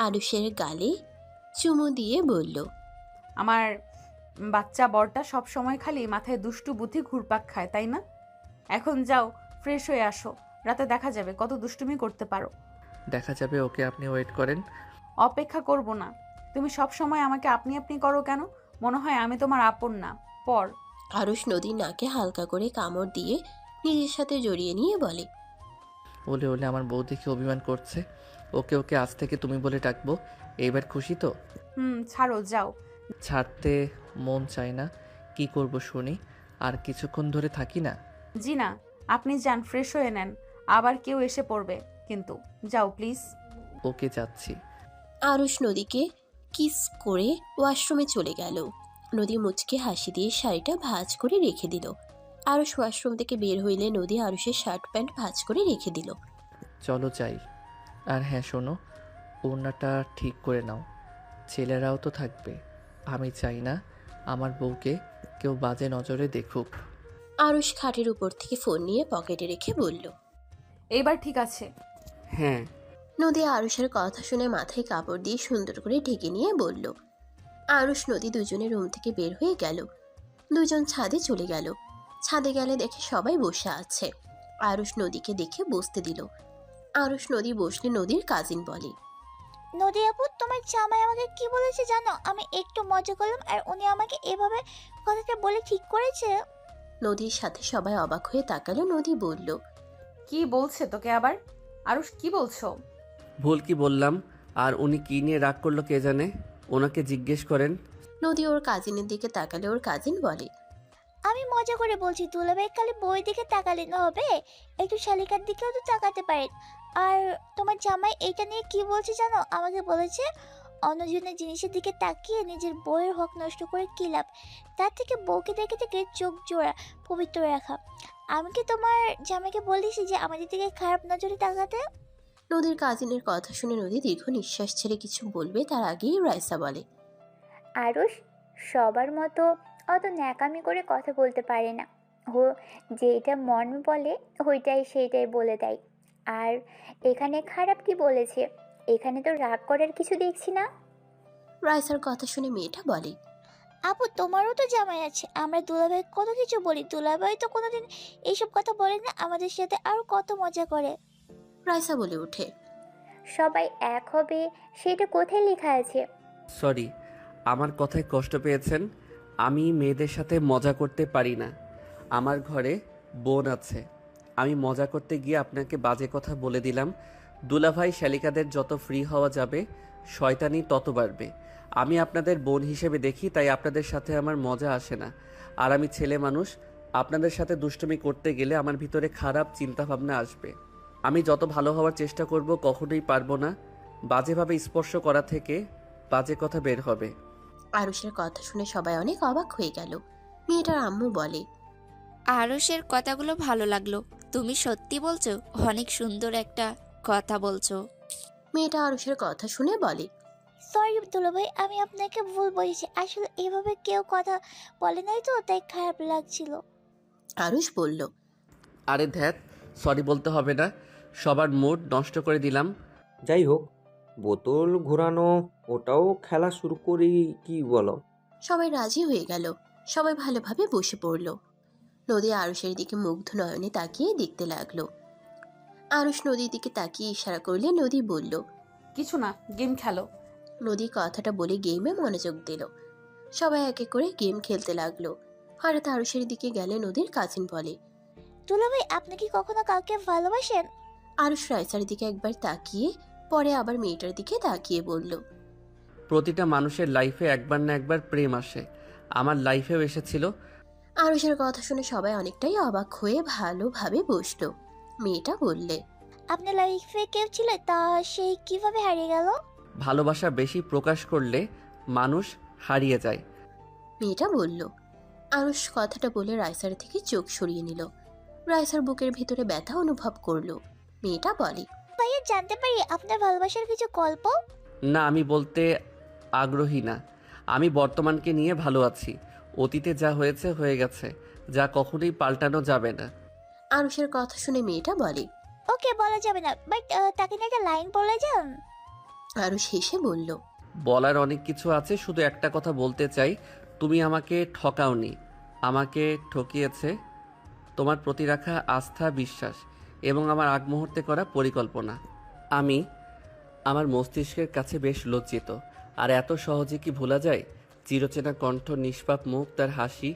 আরুষের গালে চুমু দিয়ে বলল, আমার বাচ্চা বরটা সব সময় খালি মাথায় দুষ্টু বুদ্ধি ঘুরপাক খায়, তাই না? এখন যাও ফ্রেশ হয়ে আসো, রাতে দেখা যাবে কত দুষ্টুমি করতে পারো। দেখা যাবে, ওকে আপনি ওয়েট করেন। অপেক্ষা করব না। তুমি সব সময় আমাকে আপনি আপনি করো কেন? মনে হয় আমি তোমার আপন না, পর। আরুষ নদীর নাকে হালকা করে কামড় দিয়ে নিজের সাথে জড়িয়ে নিয়ে বলে, ওলে ওলে, আমার বউ দেখে অভিমান করছে। ওকে ওকে, আজ থেকে তুমি বলে ডাকবো। এইবার খুশি তো? ছাড়ো, যাও। ছাড়তে মন চায় না, কি করব শুনি? আর কিছুক্ষণ ধরে থাকি না? জি না, আপনি যান, ফ্রেশ হয়ে নেন, আবার কেউ এসে পড়বে কিন্তু। যাও প্লিজ। ওকে, যাচ্ছি। আরুষ নদীকে কিস করে ওয়াশরুমে চলে গেল। নদী মুচকে হাসি দিয়ে শাড়িটা ভাঁজ করে রেখে দিল। আরুষ ওয়াশরুম থেকে বের হইলে নদী আরুষের শার্ট প্যান্ট ভাঁজ করে রেখে দিল। চলো যাই। আর হ্যাঁ শোনো, ওড়নাটা ঠিক করে নাও, ছেলেরাও তো থাকবে। আমি চাই না আমার বউকে কেউ বাজে নজরে দেখুক। আরুষ খাটের উপর থেকে ফোন নিয়ে পকেটে রেখে বলল, এইবার ঠিক আছে? হ্যাঁ। নদী আরুষের কথা শুনে মাথায় কাপড় দিয়ে সুন্দর করে ঢেকে নিয়ে বলল। আরুষ নদী দুজনে রুম থেকে বের হয়ে গেল। দুজন ছাদে চলে গেল। ছাদে গেলে দেখে সবাই বসে আছে। আরুষ নদীকে দেখে বসতে দিল। আরুষ নদী বসলে নদীর কাজিন বলে, নদী আপু, তোমার জামাই আমাকে কি বলেছে জানো? আমি একটু মজা করলাম আর উনি আমাকে এভাবে কথাটা বলে ঠিক করেছে। নদীর সাথে সবাই অবাক হয়ে তাকালো। নদী বলল, কি বলছে তোকে আবার? আরুষ, কি বলছো? ভুল কি বললাম? আর উনি কি নিয়ে রাগ করলো কে জানে, ওনাকে জিজ্ঞেস করেন। নদী ওর কাজিনের দিকে তাকালে ওর কাজিন বলে, আমি মজা করে বলছি, দুলাভাই খালি বইয়ের দিকে তাকালে না হবে, একটু শালিকার দিকেও তো তাকাতে পারেন। আর তোমার জামাই এটা নিয়ে কি বলছে জানো? আমাকে বলেছে অন্যজনের জিনিসের দিকে তাকিয়ে নিজের বইয়ের হক নষ্ট করে কী লাভ, তার থেকে বউকে দেখে থেকে চোখ জোড়া পবিত্র রাখা। আমি কি তোমার জামাইকে বলেছি যে আমাদের দিকে খারাপ নজরে তাকাতে? নদীর কাজিনের কথা শুনে নদী দীর্ঘ নিঃশ্বাস ছেড়ে কিছু বলবে তার আগেই রাইসা বলে, আরুষ সবার মতো অত ন্যাকামি করে কথা বলতে পারে না। ও যেটা মন বলে ওইটাই সেইটাই বলে দেয়। আর এখানে খারাপ কি বলেছে? এখানে তো রাগ করার কিছু দেখছি না। রাইসার কথা শুনে মেয়েটা বলে, আপু, তোমারও তো জামাই আছে, আমরা দুলাভাই কত কিছু বলি, দুলাভাই তো কোনোদিন এইসব কথা বলে না, আমাদের সাথে আরো কত মজা করে। রাইসা বলে ওঠে, সবাই এক হবে সেটা কোথায় লেখা আছে? সরি, আমার কথায় কষ্ট পেয়েছেন। আমি মেয়েদের সাথে মজা করতে পারি না। আমার ঘরে বোন আছে। আমি মজা করতে গিয়ে আপনাকে বাজে কথা বলে দিলাম। দুলাভাই শালিকাদের যত ফ্রি হওয়া যাবে শয়তানি তত বাড়বে। আমি আপনাদের বোন হিসেবে দেখি, তাই আপনাদের সাথে আমার মজা আসে না। আর আমি ছেলে মানুষ, আপনাদের সাথে দুষ্টুমি করতে গেলে আমার ভিতরে খারাপ চিন্তাভাবনা আসবে। আমি যত ভালো হওয়ার চেষ্টা করব কখনোই পারবো না। বাজেভাবে স্পর্শ করা থেকে বাজে কথা বের হবে। আরুষের কথা শুনে সবাই অনেক অবাক হয়ে গেল। মেয়েটার আম্মু বলে, আরুষের কথাগুলো ভালো লাগলো। তুমি সত্যি বলছো? অনেক সুন্দর একটা কথা বলছো। মেয়েটা আরুষের কথা শুনে বলে, সরি দুলাভাই, আমি আপনাকে ভুল বলেছি, আসলে এভাবে কেউ কথা বলে নাই তো, তাই খারাপ লাগছিল। আরুষ বলল, আরে ধ্যাত, সরি বলতে হবে না, সবার মুড নষ্ট করে দিলাম। যাই হোক, বোতল ঘোরানো ওটাও খেলা শুরু করি, কি বলো? সবাই রাজি হয়ে গেল। সবাই ভালোভাবে বসে পড়ল। নদী আরুষের দিকে মুগ্ধ নয়নে তাকিয়ে দেখতে লাগলো। আরুষ নদীর দিকে তাকিয়ে ইশারা করলে নদী বলল, কিছু না, গেম খেলো। নদী কথাটা বলে গেমে মনোযোগ দিল। সবাই একে করে গেম খেলতে লাগলো। হঠাৎ আরুষের দিকে গেলে নদীর কাজিন বলে, দুলাভাই, আপনি কি কখনো কাউকে ভালোবাসেন? আরুষ রাইসার দিকে একবার তাকিয়ে পরে আবার মেয়েটার দিকে তাকিয়ে বলল, প্রতিটা মানুষের লাইফে একবার না একবার প্রেম আসে। আমার লাইফেও এসেছিল। আরুষের কথা শুনে সবাই অনেকটাই অবাক হয়ে ভালোভাবে বসলো। মেয়েটা বললে, আপনার লাইফে কেউ ছিল, তা সেই কিভাবে হারিয়ে গেল? ভালোবাসা বেশি প্রকাশ করলে মানুষ হারিয়ে যায়। মেয়েটা বলল। আরুষ কথাটা বলে রাইসার থেকে চোখ সরিয়ে নিল। রাইসার বুকের ভিতরে ব্যথা অনুভব করলো। মেয়েটা বলে, ভাইয়া, জানতে পারি আপনার ভালোবাসার কিছু গল্প? না, আমি বলতে আগ্রহী না। আমি বর্তমানকে নিয়ে ভালো আছি। অতীতে যা হয়েছে হয়ে গেছে, যা কখনোই পাল্টানো যাবে না। আরুষের কথা শুনে মেয়েটা বলে, ওকে, বলা যাবে না, বাট তাকে নিয়ে একটা লাইন বলে যান। আরুষ হেসে বলল, বলার অনেক কিছু আছে, শুধু একটা কথা বলতে চাই। তুমি আমাকে ঠকাওনি, আমাকে ঠকিয়েছে তোমার প্রতি রাখা আস্থা, বিশ্বাস এবং আমার আগ মুহূর্তে করা পরিকল্পনা। আমি আমার মস্তিষ্কের কাছে বেশ লজ্জিত। আর এত সহজে কি ভোলা যায়? চিরচেনা কণ্ঠ, নিষ্পাপ মুখ, তার হাসি,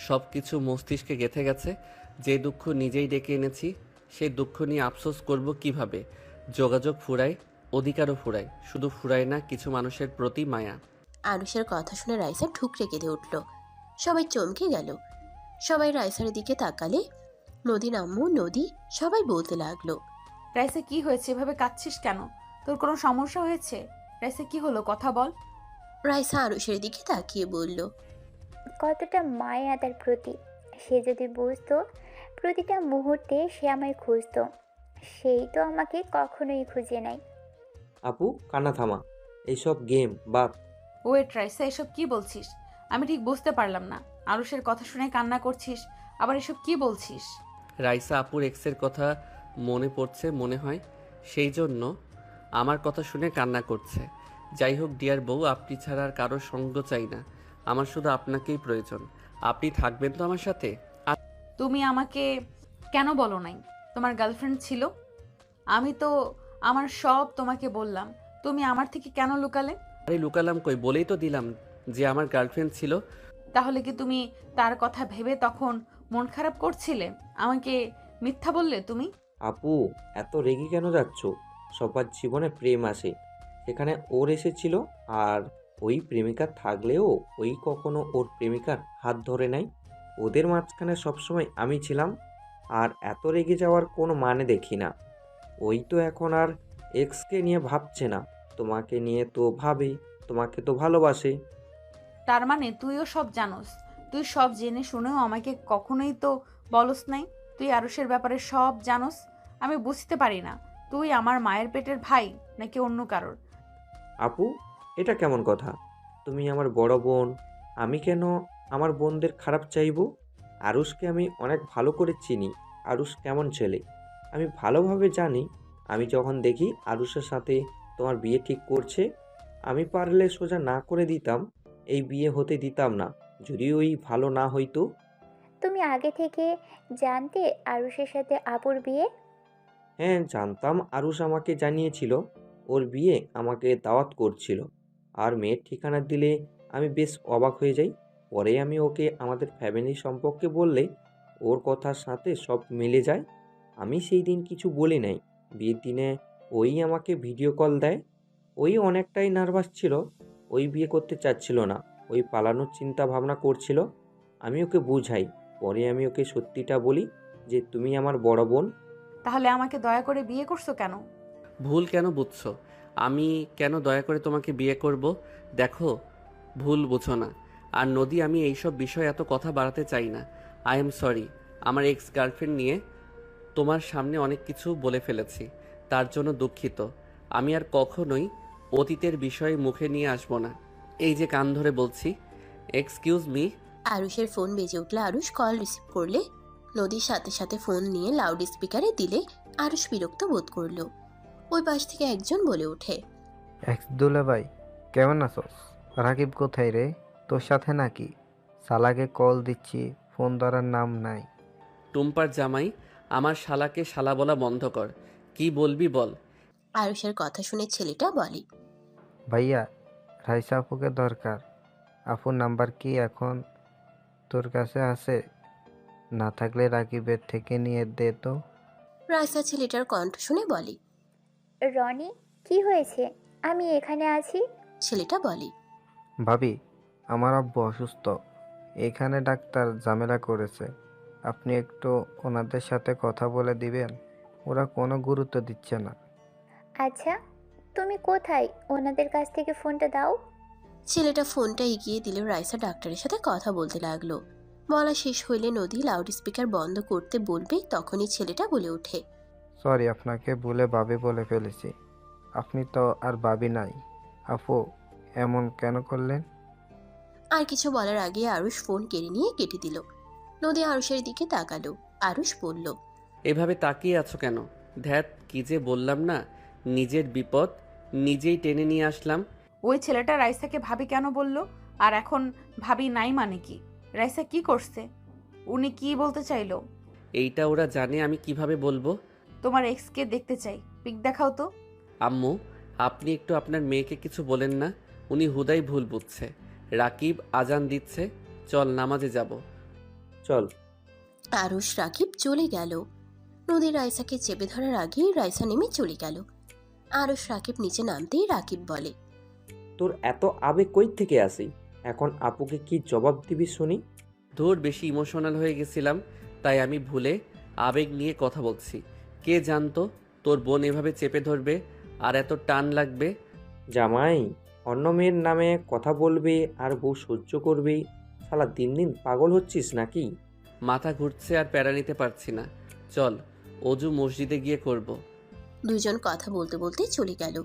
সব কিছু মস্তিষ্কে গেঁথে গেছে। যে দুঃখ নিজেই ডেকে এনেছি, সেই দুঃখ নিয়ে আফসোস করব কিভাবে? যোগাযোগ ফুরায়, অধিকারও ফুরায়, শুধু ফুরায় না কিছু মানুষের প্রতি মায়া। আরুষের কথা শুনে রাইসা ঠুকরে কেঁদে উঠল। সবাই চমকে গেল। সবাই রাইসার দিকে তাকালে নদীর আম্মু, নদী সবাই বলতে লাগলো। রাইসা কি হয়েছে, এভাবে কাঁদছিস কেন? তোর কোনো সমস্যা হয়েছে? রাইসা কি হলো, কথা বল। রাইসা আরুষের দিকে তাকিয়ে বলল, কতটা মায়া তার প্রতি। সে যদি বুঝতো প্রতিটা মুহূর্তে সে আমায় খুঁজতো, সেই তো আমাকে কখনোই খুঁজে নাই। আপু কান্না থামা, এইসব গেম বাদ। ওয়েট রাইসা, এসব কি বলছিস? আমি ঠিক বুঝতে পারলাম না। আরুষের কথা শুনে কান্না করছিস, আবার এসব কি বলছিস? রাইসা আপুর এক্সের কথা মনে পড়ছে মনে হয়, সেই জন্য আমার কথা শুনে কান্না করছে। যাই হোক ডিয়ার বউ, আপনি ছাড়া আর কারোর সঙ্গ চাই না, আমার শুধু আপনাকেই প্রয়োজন। আপনি থাকবেন তো আমার সাথে? তুমি আমাকে কেন বলো নাই তোমার গার্লফ্রেন্ড ছিল? আমি তো আমার সব তোমাকে বললাম, তুমি আমার থেকে কেন লুকালে? আরে লুকালাম কই, বলেই তো দিলাম যে আমার গার্লফ্রেন্ড ছিল। তাহলে কি তুমি তার কথা ভেবে তখন মন খারাপ করছিলে? আমাকে মিথ্যা বললে তুমি? আপু এত রেগে কেন যাচ্ছ? সবার জীবনে প্রেম আসে, সেখানে ওর এসেছিল। আর ওই প্রেমিকা থাকলেও ওই কখনো ওর প্রেমিকার হাত ধরে নাই। ওদের মাঝখানে সবসময় আমি ছিলাম। আর এত রেগে যাওয়ার কোনো মানে দেখি না। ওই তো এখন আর এক্সকে নিয়ে ভাবছে না, তোমাকে নিয়ে তো ভাবে, তোমাকে তো ভালোবাসে। তার মানে তুইও সব জানোস? তুই সব জেনে শুনেও আমাকে কখনোই তো বলস নাই তুই আরুষের ব্যাপারে সব জানোস? আমি বুঝতে পারি না, তুই আমার মায়ের পেটের ভাই নাকি অন্য কারোর? আপু এটা কেমন কথা? তুমি আমার বড় বোন, আমি কেন আমার বোনদের খারাপ চাইবো? আরুষকে আমি অনেক ভালো করে চিনি। আরুষ কেমন ছেলে আমি ভালোভাবে জানি। আমি যখন দেখি আরুষের সাথে তোমার বিয়ে ঠিক করছে, আমি পারলে সোজা না করে দিতাম, এই বিয়ে হতে দিতাম না, যদি ওই ভালো না হইতো। তুমি আগে থেকে জানতে আরুষের সাথে আপুর বিয়ে? হ্যাঁ জানতাম, আরুষ আমাকে জানিয়েছিল ওর বিয়ে আমাকে দাওয়াত করছিল। আর মেয়ের ঠিকানা দিলে আমি বেশ অবাক হয়ে যাই। পরে আমি ওকে আমাদের ফ্যামিলি সম্পর্কে বললে ওর কথার সাথে সব মিলে যায়। আমি সেই দিন কিছু বলি নাই। বিয়ের দিনে ওই আমাকে ভিডিও কল দেয়। ওই অনেকটাই নার্ভাস ছিল, ওই বিয়ে করতে চাচ্ছিল না, ওই পালানোর চিন্তা ভাবনা করছিল। আমি ওকে বুঝাই, পরে আমি ওকে সত্যিটা বলি যে তুমি আমার বড় বোন। তাহলে আমাকে দয়া করে বিয়ে করছো কেন? ভুল কেন বুঝছো? আমি কেন দয়া করে তোমাকে বিয়ে করব? দেখো, ভুল বুঝো না। আর নদী, আমি এইসব বিষয়ে এত কথা বাড়াতে চাই না। আই এম সরি, আমার এক্স গার্লফ্রেন্ড নিয়ে তোমার সামনে অনেক কিছু বলে ফেলেছি, তার জন্য দুঃখিত। আমি আর কখনোই অতীতের বিষয়ে মুখে নিয়ে আসবো না। এই যে কান ধরে বলছি, এক্সকিউজ মি। আরুষের ফোন বেজে উঠলে আরুষ কল রিসিভ করলে নদীর সাথে সাথে ফোন নিয়ে লাউড স্পিকারে দিলে আরুষ বিরক্ত বোধ করলো। ওই পাশ থেকে একজন বলে ওঠে, এক্স দুলাভাই কেমন আছোস? রাকিব কোথায় রে? তোর সাথে নাকি? শালাকে কল দিচ্ছি, ফোন ধরার নাম নাই। টুম্পার জামাই, আমার শালাকে শালা বলা বন্ধ কর। কি বলবি বল। আরুষের কথা শুনে ছেলেটা বলে, ভাইয়া রাইসা আপুকে দরকার। আপুর নাম্বার কি এখন তোর কাছে আছে? না থাকলে রাকিবের থেকে নিয়ে দে তো। রাইসা ছেলেটার কণ্ঠ শুনে বলে, রনি, কি হয়েছে? আমি এখানে আছি। ছেলেটা বলে, ভাবি আমার আব্বু অসুস্থ, এখানে ডাক্তার ঝামেলা করেছে, আপনি একটু ওনাদের সাথে কথা বলে দিবেন? ওরা কোনো গুরুত্ব দিচ্ছে না। আচ্ছা, তুমি কোথায়? ওনাদের কাছ থেকে ফোনটা দাও। ছেলেটা ফোনটা এগিয়ে দিলে রাইসা ডাক্তারের সাথে কথা বলতে লাগলো। বলা শেষ হইলে নদী লাউড স্পিকার বন্ধ করতে বলবে, তখনই ছেলেটা বলে ওঠে, সরি আপনাকে ভুলে ভাবি বলে ফেলেছি। আপনি তো আর ভাবি নাই। আপু এমন কেন করলেন? আর কিছু বলার আগে আরুষ ফোন কেড়ে নিয়ে কেটে দিল। নদী আরুষের দিকে তাকালো। আরুষ বলল, এভাবে তাকিয়ে আছো কেন? ধ্যাত, কি যে বললাম না, নিজের বিপদ নিজেই টেনে নিয়ে আসলাম। ওই ছেলেটা রাইসাকে ভাবি কেন বলল? আর এখন ভাবি নাই মানে কি? রাইসা কি করছে? উনি কি বলতে চাইলো? এইটা ওরা জানে, আমি কিভাবে বলবো? তোমার এক্সকে দেখতে চাই, পিক দেখাও তো। আম্মু, আপনি একটু আপনার মেয়েকে কিছু বলেন না, উনি হুদাই ভুল বুঝছে। রাকিব আজান দিচ্ছে, চল নামাজে যাব। চল। আরুষ রাকিব চলে গেল। নদী রাইসাকে চেপে ধরার আগেই রাইসা নেমে চলে গেল। আরুষ রাকিব নিচে নামতেই রাকিব বলে, তোর এত আবেগ কই থেকে আসি? এখন আপুকে কি জবাব দিবি শুনি? ধুর, বেশি ইমোশনাল হয়ে গেছিলাম, তাই আমি ভুলে আবেগ নিয়ে কথা বলছি। কে জানতো তোর বোন এভাবে চেপে ধরবে আর এত টান লাগবে। জামাই, অন্য মেয়ের নামে কথা বলবে আর বউ সহ্য করবে। শালা দিন দিন পাগল হচ্ছিস নাকি? মাথা ঘুরছে আর প্যারা নিতে পারছি না। চল, অজু মসজিদে গিয়ে করব। দুইজন কথা বলতে বলতে চলে গেল।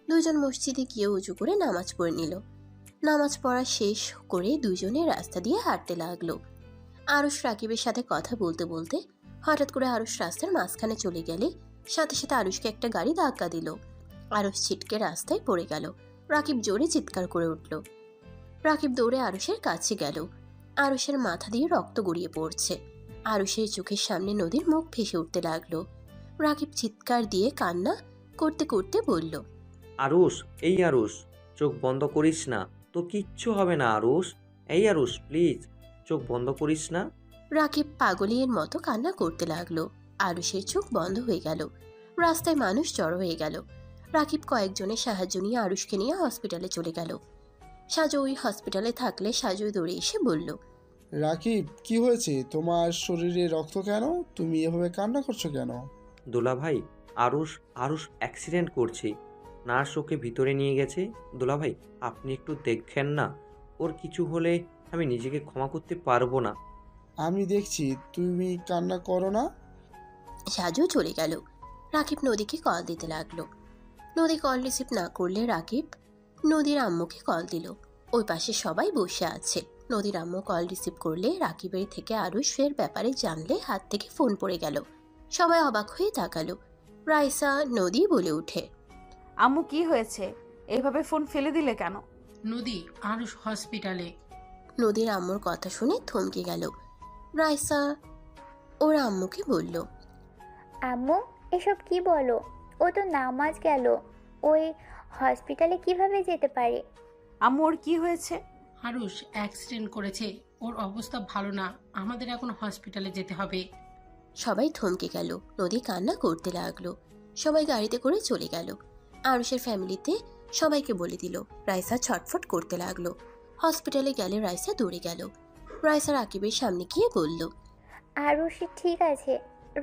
দুইজন মসজিদে গিয়ে উঁচু করে নামাজ পড়ে নিল। নামাজ পড়া শেষ করে দুইজনে রাস্তা দিয়ে হাঁটতে লাগলো। আরুষ রাকিবের সাথে কথা বলতে বলতে হঠাৎ করে আরুষ রাস্তার মাঝখানে চলে গেলে সাথে সাথে আরুষকে একটা গাড়ি ধাক্কা দিল। আরুষ ছিটকে রাস্তায় পড়ে গেল। রাকিব জোরে চিৎকার করে উঠল। রাকিব দৌড়ে আরুষের কাছে গেল। আরুষের মাথা দিয়ে রক্ত গড়িয়ে পড়ছে। আরুষের চোখের সামনে নদীর মুখ ভেসে উঠতে লাগলো। রাকিব চিৎকার দিয়ে কান্না করতে করতে বলল, আরুষ, এই আরুষ, চোখ বন্ধ করিস না, তো কিচ্ছু হবে না আরুষ। এই আরুষ, প্লিজ চোখ বন্ধ করিস না। রাকিব পাগলের মতো কান্না করতে লাগলো। আরুষের চোখ বন্ধ হয়ে গেল। রাস্তায় মানুষ জড়ো হয়ে গেল। রাকিব কয়েকজনের সাহায্য নিয়ে আরুষকে নিয়ে হসপিটালে চলে গেল। সাজু ওই হসপিটালে থাকলে সাজু দৌড়ে এসে বলল, রাকিব, কি হয়েছে? তোমার শরীরে রক্ত কেন? তুমি এভাবে কান্না করছো কেন? দোলা ভাই, আরুষ আরুষ অ্যাক্সিডেন্ট করছে। নার্স ওকে ভিতরে নিয়ে গেছে। দোলা ভাই, আপনি একটু দেখেন না, ওর কিছু হলে আমি নিজেকে ক্ষমা করতে পারবো না। আমি দেখছি, তুমি কান্না করো না। সাজু চলে গেল। রাকিব নদীকে কল দিতে লাগলো। নদী কল রিসিভ না করলে রাকিব নদীর আম্মুকে কল দিল। ওই পাশে সবাই বসে আছে। নদীর আম্মু কল রিসিভ করলে রাকিবের থেকে আরুষের ব্যাপারে জানলে হাত থেকে ফোন পড়ে গেল। সবাই অবাক হয়ে তাকালো। রাইসা নদী বলে উঠে, আম্মু কি হয়েছে? এইভাবে ফোন ফেলে দিলে কেন? নদী, আরুষ হসপিটালে। নদীর আম্মুর কথা শুনে থমকে গেল। রাইসা ওর আম্মুকে বলল, আম্মু, এসব কি বলো? ও তো নামাজ গেল, ওই হসপিটালে কিভাবে যেতে পারে? আম্মু, ওর কি হয়েছে? আরুষ অ্যাক্সিডেন্ট করেছে, ওর অবস্থা ভালো না, আমাদের এখন হসপিটালে যেতে হবে। সবাই থমকে গেল। নদী কান্না করতে লাগলো। সবাই গাড়িতে করে চলে গেল। আরুষের ফ্যামিলিতে সবাইকে বলে দিল। রাইসা ছটফট করতে লাগলো। হসপিটালে গেলে রাইসা দৌড়ে গেল। রাইসা রাকিবের সামনে গিয়ে বলল, আরুষ ঠিক আছে।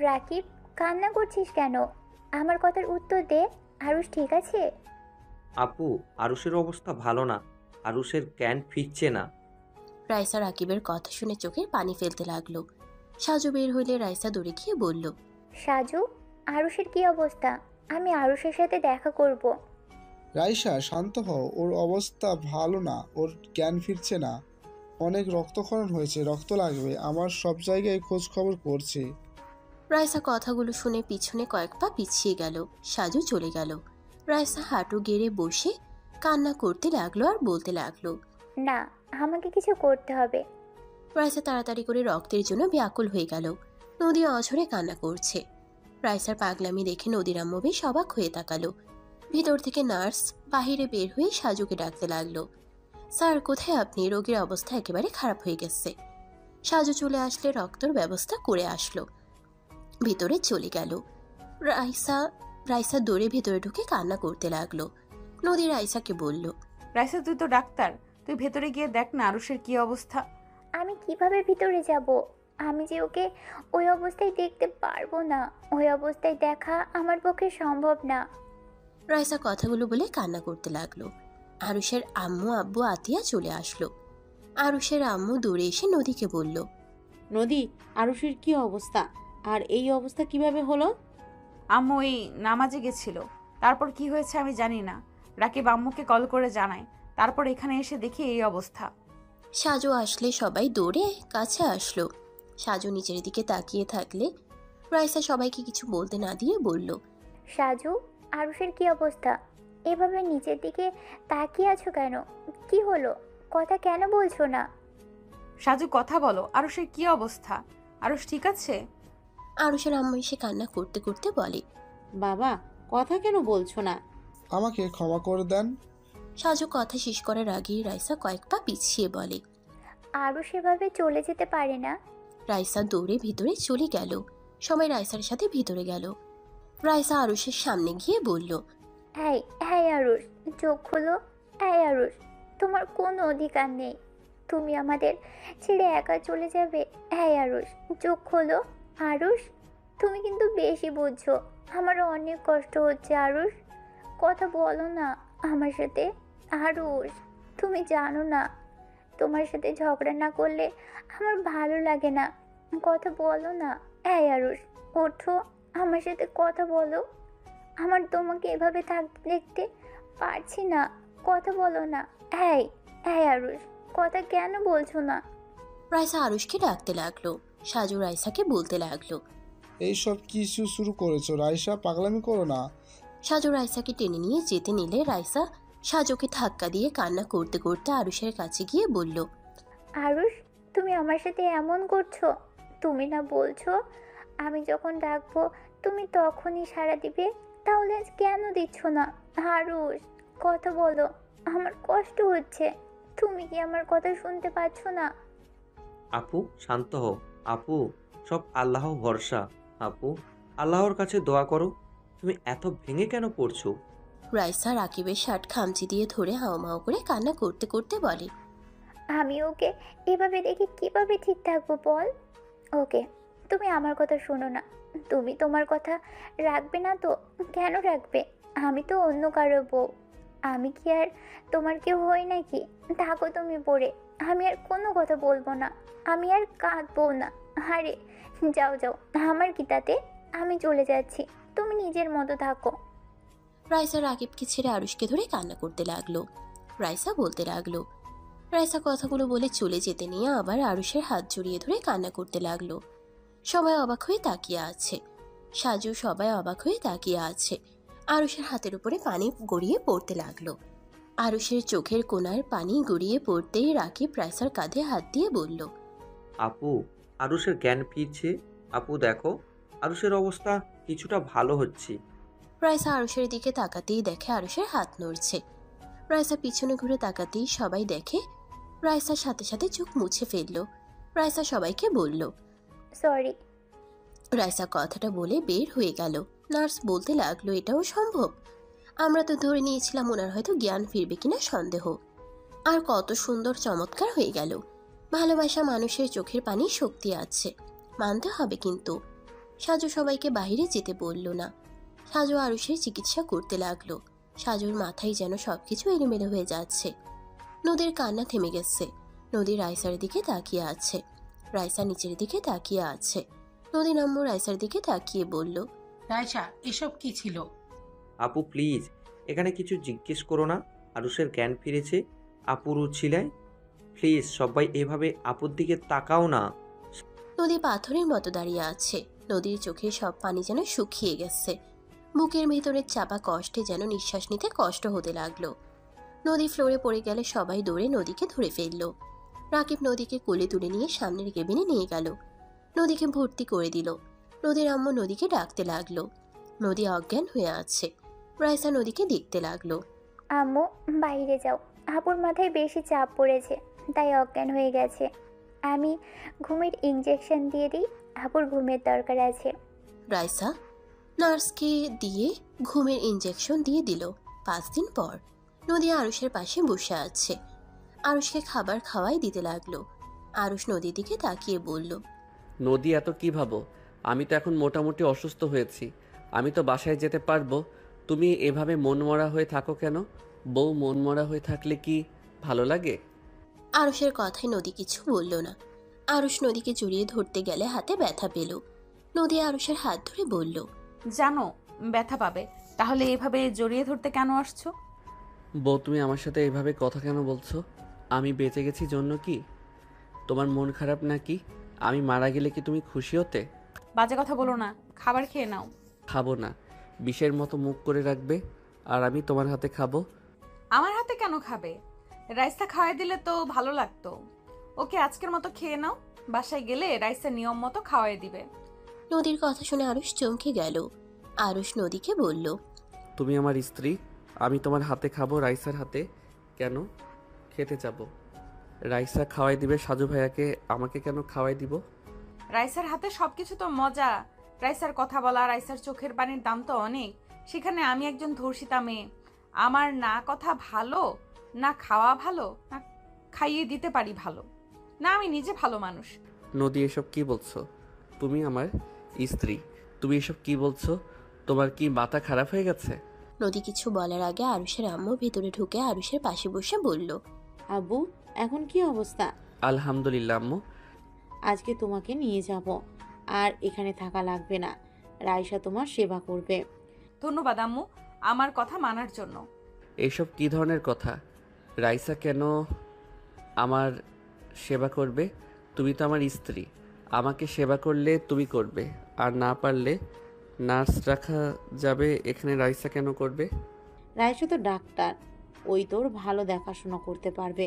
রাকিব, কান্না করছিস কেন? আমার কথার উত্তর দে। আরুষ ঠিক আছে? আপু, আরুষের অবস্থা ভালো না, আরুষের জ্ঞান ফিরছে না। রাইসা রাকিবের কথা শুনে চোখের পানি ফেলতে লাগলো। সাজু বের হইলে রাইসা দৌড়ে গিয়ে বলল, সাজু, আরুষের কি অবস্থা? আমি আরুষের সাথে দেখা করব। রাইসা, শান্ত হও, ওর অবস্থা ভালো না, ওর জ্ঞান ফিরছে না। অনেক রক্তক্ষরণ হয়েছে, রক্ত লাগবে, আমার সব জায়গায় খোঁজ খবর করছে। রাইসা কথাগুলো শুনে পিছনে কয়েক পা পিছিয়ে গেল। সাজু চলে গেল। রাইসা হাঁটু গেড়ে বসে কান্না করতে লাগলো আর বলতে লাগলো, না, আমাকে কিছু করতে হবে। রাইসা তাড়াতাড়ি করে রক্তের জন্য ব্যাকুল হয়ে গেল। নদী অঝরে কান্না করছে। রাইসার পাগলামি দেখে নদীর আম্মু বেশ অবাক হয়ে তাকালো। ভিতর থেকে নার্স বাহিরে বের হয়ে সাজুকে ডাকতে লাগলো, স্যার কোথায় আপনি? রোগীর অবস্থা একেবারে খারাপ হয়ে গেছে। সাজু চলে আসলে রক্তর ব্যবস্থা করে আসলো। ভিতরে চলে গেল। রাইসা দৌড়ে ভিতরে ঢুকে কান্না করতে লাগলো। নদী রাইসাকে বলল, রাইসা, তুই তো ডাক্তার, তুই ভেতরে গিয়ে দেখ না আরুষের কি অবস্থা। আমি কিভাবে ভিতরে যাব? আমি যে ওকে ওই অবস্থায় দেখতে পারবো না। ওই অবস্থায় দেখা আমার পক্ষে সম্ভব না। রাইসা কথাগুলো বলে কান্না করতে লাগলো। আরুষের আম্মু আব্বু আতিয়া চলে আসলো। আরুষের আম্মু দৌড়ে এসে নদীকে বলল, নদী, আরুষের কি অবস্থা? আর এই অবস্থা কিভাবে হলো? আম্মু এই নামাজে গেছিল, তারপর কি হয়েছে আমি জানি না। রাকিব আম্মুকে কল করে জানায়, তারপর এখানে এসে দেখি এই অবস্থা। সাজু আসলে সবাই দৌড়ে কাছে আসলো। সাজু নিচের দিকে তাকিয়ে থাকলে রাইসা সবাইকে কিছু বলতে না দিয়ে বলল, সাজু, আরুষের কি অবস্থা? এভাবে নিচের দিকে তাকিয়ে আছো কেন? কি হলো? কথা কেন বলছো না? সাজু, কথা বলো, আরুষের কি অবস্থা? আরুষ ঠিক আছে? আরুষের আম্মু এসে কান্না করতে করতে বলে, বাবা, কথা কেন বলছো না? আমাকে ক্ষমা করে দেন। সাজু কথা শেষ করার আগেই রাইসা কয়েক পা পিছিয়ে বলে, আরুষ এভাবে চলে যেতে পারে না। রাইসা দৌড়ে ভিতরে চলে গেল। সবাই রাইসার সাথে ভিতরে গেল। রাইসা আরুষের সামনে গিয়ে বলল, হ্যাঁ হ্যাঁ আরুষ, চোখ খুলো। হ্যাঁ আরুষ, তোমার কোনো অধিকার নেই। তুমি আমাদের ছেড়ে একা চলে যাবে? হ্যাঁ আরুষ, চোখ খোলো। আরুষ, তুমি কিন্তু বেশি বুঝছো। আমার অনেক কষ্ট হচ্ছে আরুষ, কথা বলো না আমার সাথে। আরুষ, তুমি জানো না, তোমার সাথে ঝগড়া না করলে আমার ভালো লাগে না। কথা বলো না। এই আরুষ, ওঠো, আমার সাথে কথা বলো। আমার তোমাকে এভাবে থাকতে দেখতে পারছি না, কথা বলো না। এই আরুষ, কথা কেন বলছো না? রাইসা আরুষকে ডাকতে লাগলো। সাজু রাইসাকে বলতে লাগলো, এইসব কিছু শুরু করেছো রাইসা, পাগলামি করো না। সাজু রাইসাকে টেনে নিয়ে যেতে নিলে রাইসা সাজুকে ধাক্কা দিয়ে কান্না করতে করতে আরুষের কাছে গিয়ে বলল, আরুষ, তুমি আমার সাথে এমন করছো? তুমি না বলছো আমি যখন ডাকবো তুমি তখনই সাড়া দিবে? তাহলে আজ কেন দিচ্ছ না? আরুষ, কথা বলো, আমার কষ্ট হচ্ছে। তুমি কি আমার কথা শুনতে পাচ্ছ না? আপু শান্ত হও। আপু, সব আল্লাহ ভরসা। আপু, আল্লাহর কাছে দোয়া করো। তুমি এত ভেঙে কেন পড়ছো? রাইসা রাকিবের শার্ট খামচি দিয়ে ধরে হাওমাও করে কান্না করতে করতে বলে, আমি ওকে এভাবে দেখে কিভাবে ঠিক থাকবো বল? ওকে, তুমি আমার কথা শোনো না। তুমি তোমার কথা রাখবে না তো? কেন রাখবে? আমি তো অন্য কারো বউ। আমি কি আর তোমার কেউ হই নাকি? থাকো তুমি পড়ে, আমি আর কোনো কথা বলবো না, আমি আর কাঁদবো না। আরে যাও যাও, আমার কি তাতে? আমি চলে যাচ্ছি, তুমি নিজের মতো থাকো। রাইসা রাকিবকে ছেড়ে আরুষকে ধরে কান্না করতে লাগলো। রাইসা বলতে লাগলো, রাইসা কথাগুলো বলে চলে যেতে নিয়ে আবার আরুষের হাত জড়িয়ে ধরে কান্না করতে লাগলো। সবাই অবাক হয়ে তাকিয়ে আছে। সাজু সবাই অবাক হয়ে তাকিয়ে আছে। আরুষের হাতের উপরে পানি গড়িয়ে পড়তে লাগলো। আরুষের চোখের কোণার পানি গড়িয়ে পড়তেই রাকিব রাইসার কাঁধে হাত দিয়ে বলল, আপু, আরুষের জ্ঞান ফিরছে। আপু দেখো, আরুষের অবস্থা কিছুটা ভালো হচ্ছে। রাইসা আরুষের দিকে তাকাতেই দেখে আরুষের হাত নড়ছে। রাইসা পিছনে ঘুরে তাকাতেই সবাই দেখে রাইসার সাথে সাথে চোখ মুছে ফেলল। রাইসা সবাইকে বলল, সরি। রাইসা কথাটা বলে বের হয়ে গেল। নার্স বলতে লাগলো, এটাও সম্ভব? আমরা তো ধরে নিয়েছিলাম ওনার হয়তো জ্ঞান ফিরবে কিনা সন্দেহ। আর কত সুন্দর চমৎকার হয়ে গেল। ভালোবাসা মানুষের চোখের পানি শক্তি আছে, মানতে হবে। কিন্তু সাজু সবাইকে বাইরে যেতে বলল না। সাজু আরুষের চিকিৎসা করতে লাগলো। সাজুর মাথায় যেন সবকিছু এলোমেলো হয়ে যাচ্ছে। নদীর কান্না থেমে গেছে। নদী রাইসার দিকে তাকিয়ে আছে। রাইসা নিচের দিকে তাকিয়ে আছে। নদী নাম্য রাইসার দিকে তাকিয়ে বলল, রাইসা, এসব কি ছিল? আপু প্লিজ, এখানে কিছু জিজ্ঞেস করো না। আরুষের জ্ঞান ফিরেছে। আপুর ছিলায়। প্লিজ সবাই এভাবে আপুর দিকে তাকাও না। নদী পাথরের মতো দাঁড়িয়ে আছে। নদীর চোখে সব পানি যেন শুকিয়ে গেছে। বুকের ভেতরের চাপা কষ্টে যেন নিঃশ্বাস নিতে কষ্ট হতে লাগলো। নদী ফ্লোরে পড়ে গেলে সবাই দৌড়ে নদীকে ধরে ফেলল। রাকিব নদীকে কোলে তুলে নিয়ে সামনের কেবিনে নিয়ে গেল। নদীকে ভর্তি করে দিল। নদীর আম্মু নদীকে ডাকতে লাগলো। নদী অজ্ঞান হয়ে আছে। রাইসা নদীকে দেখতে লাগলো। আম্মু, বাইরে যাও, আপুর মাথায় বেশি চাপ পড়েছে, তাই অজ্ঞান হয়ে গেছে। আমি ঘুমের ইঞ্জেকশন দিয়ে দিই, আপুর ঘুমের দরকার আছে। রাইসা নার্সকে দিয়ে ঘুমের ইঞ্জেকশন দিয়ে দিল। 5 দিন পর নদী আরুষের পাশে বসে আছে। আরুষকে খাবার খাওয়াই দিতে লাগলো। আরুষ নদীর দিকে তাকিয়ে বলল, নদী, এত কি ভাবো? আমি তো এখন মোটামুটি অসুস্থ হয়েছি, আমি তো বাসায় যেতে পারবো। তুমি এভাবে মনমরা হয়ে থাকো কেন? বউ মনমরা হয়ে থাকলে কি ভালো লাগে? আরুষের কথায় নদী কিছু বলল না। আরুষ নদীকে জড়িয়ে ধরতে গেলে হাতে ব্যথা পেল। নদী আরুষের হাত ধরে বলল, জানো ব্যথা পাবে, তাহলে এভাবে জড়িয়ে ধরতে কেন আসছো? বউ, তুমি আমার সাথে এভাবে কথা কেন বলছো? আমি বেঁচে গেছি জন্য কি তোমার মন খারাপ নাকি? আমি মারা গেলে কি তুমি খুশি হতে? বাজে কথা বলো না, খাবার খেয়ে নাও। খাবো না, বিষের মতো মুখ করে রাখবে আর আমি তোমার হাতে খাবো। আমার হাতে কেন খাবে? রাইসা খাওয়াই দিলে তো ভালো লাগতো। ওকে আজকের মতো খেয়ে নাও, বাসায় গেলে রাইসা নিয়ম মতো খাওয়াই দিবে। নদীর কথা শুনে আরুষ চমকে গেল। আরুষ নদীকে বলল, তুমি আমার স্ত্রী, আমি তোমার হাতে খাবো, রাইসার হাতে কেন খেতে যাবো? রাইসা খাওয়াই দিবে সাজু ভাইয়াকে, আমাকে কেন খাওয়াই দিব? রাইসার হাতে সবকিছু তো মজা। রাইসার কথা বলা, রাইসার চোখের পানির দাম তো অনেক। সেখানে আমি একজন ধর্ষিতা মেয়ে, আমার না কথা ভালো, না খাওয়া ভালো, না খাইয়ে দিতে পারি ভালো না, আমি নিজে ভালো মানুষ। নদী, এসব কি বলছো? তুমি আমার স্ত্রী, তুমি এসব কি বলছো? তোমার কি মাথা খারাপ হয়ে গেছে? নদী কিছু বলার আগে আরুষের আম্মু ভেতরে ঢুকে আরুষের পাশে বসে বলল, আব্বু, এখন কি অবস্থা? আলহামদুলিল্লাহ আম্মু। আজকে তোমাকে নিয়ে যাব, আর এখানে থাকা লাগবে না। রাইসা তোমার সেবা করবে। ধন্যবাদ আম্মু আমার কথা মানার জন্য। এইসব কি ধরনের কথা? রাইসা কেন আমার সেবা করবে? তুমি তো আমার স্ত্রী, আমাকে সেবা করলে তুমি করবে, আর না পারলে নার্স রাখা যাবে। এখানে রাইসা কেন করবে? রাইসা তো ডাক্তার, ওই তোর ভালো দেখাশোনা করতে পারবে।